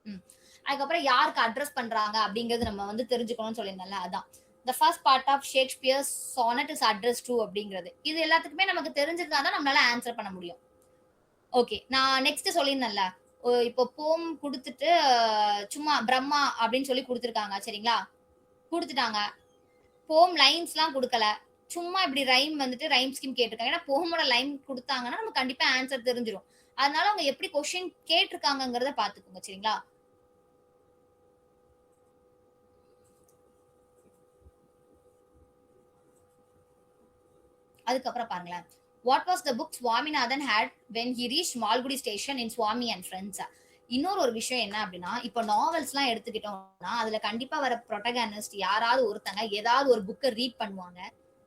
ம். அதுக்கப்புறம் யாருக்கு அட்ரஸ் பண்றாங்க அப்படிங்கிறது நம்ம வந்து தெரிஞ்சுக்கணும்னு சொல்லியிருந்தேன்ல அதான். The first part of Shakespeare's sonnet is addressed to அப்படிங்கிறது. இது எல்லாத்துக்குமே நமக்கு தெரிஞ்சிருந்தா தான் நம்மளால ஆன்சர் பண்ண முடியும். ஓகே. நான் நெக்ஸ்ட் சொல்லியிருந்தேன்ல. இப்போ போம் குடுத்துட்டு சும்மா பிரம்மா அப்படின்னு சொல்லி குடுத்துருக்காங்க. சரிங்களா? குடுத்துட்டாங்க. போம் லைன்ஸ்லாம் குடுக்கல. சும்மா இப்படி ரைம் வந்துட்டு ரைம் ஸ்கீம் கேட்டிருக்காங்க. ஏன்னா போமோட லைன் குடுத்தாங்கன்னா நமக்கு கண்டிப்பா ஆன்சர் தெரிஞ்சிரும். அதனால அவங்க எப்படி கொஸ்டின் கேட்டிருக்காங்கங்கிறத பாத்துக்கோங்க. சரிங்களா? அதுக்கப்புறம் பாருங்களேன். What was the book Swaminathan had when he reach Malgudi station in Swami and friends. இன்னொரு ஒரு விஷயம் என்ன அப்படின்னா, இப்போ நாவல்ஸ்லாம் எடுத்துக்கிட்டோம்னா அதுல கண்டிப்பா வர ப்ரொட்டகனிஸ்ட் யாராவது ஒருத்தங்க ஏதாவது ஒரு புக்கை ரீட் பண்ணுவாங்க.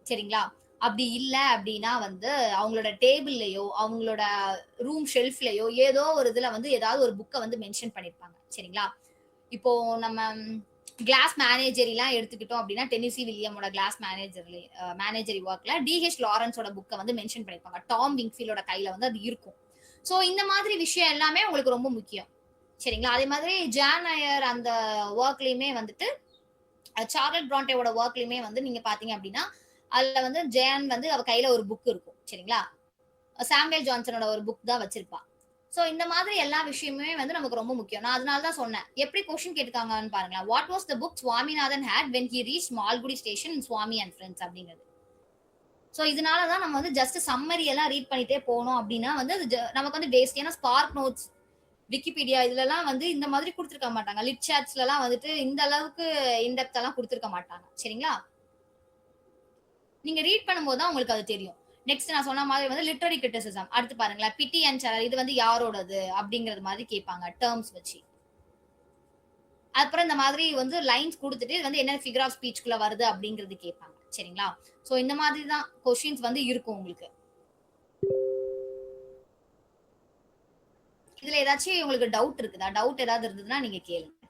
சரிங்களா? அப்படி இல்ல அப்படின்னா வந்து அவங்களோட டேபிள்லயோ அவங்களோட ரூம் ஷெல்ஃப்லயோ ஏதோ ஒரு இதுல வந்து ஏதாவது ஒரு புக்கை வந்து மென்ஷன் பண்ணிருப்பாங்க. சரிங்களா? இப்போ நம்ம கிளாஸ் மேனேஜரிலாம் எடுத்துக்கிட்டோம் அப்படின்னா டெனிசி வில்லியமோட கிளாஸ் மேனேஜரி ஒர்க்ல டிஹெச் லாரன்ஸோட புக்கை வந்து மென்ஷன் பண்ணிருப்பாங்க. டாம் விங்ஃபீல்டோட கையில வந்து அது இருக்கும். சோ இந்த மாதிரி விஷயம் எல்லாமே உங்களுக்கு ரொம்ப முக்கியம். சரிங்களா? அதே மாதிரி ஜான் ஐயர் அந்த ஒர்க்லயுமே வந்துட்டு சார்லட் பிராண்டேவோட ஒர்க்லயுமே வந்து நீங்க பாத்தீங்க அப்படின்னா அதுல வந்து ஜேன் வந்து அவ கையில ஒரு புக் இருக்கும். சரிங்களா? சாமுவேல் ஜான்சனோட ஒரு புக் தான் வச்சிருப்பா. சோ இந்த மாதிரி எல்லா விஷயமுமே வந்து நமக்கு ரொம்ப முக்கியம். நான் அதனால தான் சொன்னேன். எப்படி கொஸ்டின் கேட்டிருக்காங்கன்னு பாருங்களேன். What was the book Swaminathan had when he reach Malgudi station in Swami and friends அப்படிங்கிறது. சோ இதனால தான் நம்ம வந்து ஜஸ்ட் சம்மரி எல்லாம் ரீட் பண்ணிட்டே போனோம் அப்படின்னா வந்து அது நமக்கு வந்து வேஸ்ட். ஏன்னா ஸ்பார்க் நோட்ஸ், விக்கிபீடியா இதுலலாம் வந்து இந்த மாதிரி கொடுத்துருக்க மாட்டாங்க. லிட் சாட்ஸ்ல எல்லாம் வந்துட்டு இந்த அளவுக்கு இன்டெப்த் எல்லாம் கொடுத்துருக்க மாட்டாங்க. சரிங்களா? நீங்க ரீட் பண்ணும்போது தான் உங்களுக்கு அது தெரியும். நெக்ஸ்ட் நான் சொன்ன மாதிரி வந்து லிட்டரரி கிரிட்டிசிசம். அடுத்து பாருங்களேன். பிட்டி அண்ட் சேலர் இது வந்து யாரோடது அப்படிங்கிறது மாதிரி கேட்பாங்க டேர்ம்ஸ் வச்சு. அப்புறம் இந்த மாதிரி வந்து லைன்ஸ் கொடுத்துட்டு இது வந்து என்ன ஃபிகர் ஆஃப் ஸ்பீச்க்குள்ள வருது அப்படிங்கிறது கேட்பாங்க. சரிங்களா? சோ இந்த மாதிரி தான் கொஸ்டின்ஸ் வந்து இருக்கும் உங்களுக்கு. இதுல ஏதாச்சும் உங்களுக்கு டவுட் இருக்குதா? டவுட் ஏதாவது இருந்ததுன்னா நீங்க கேளுங்க.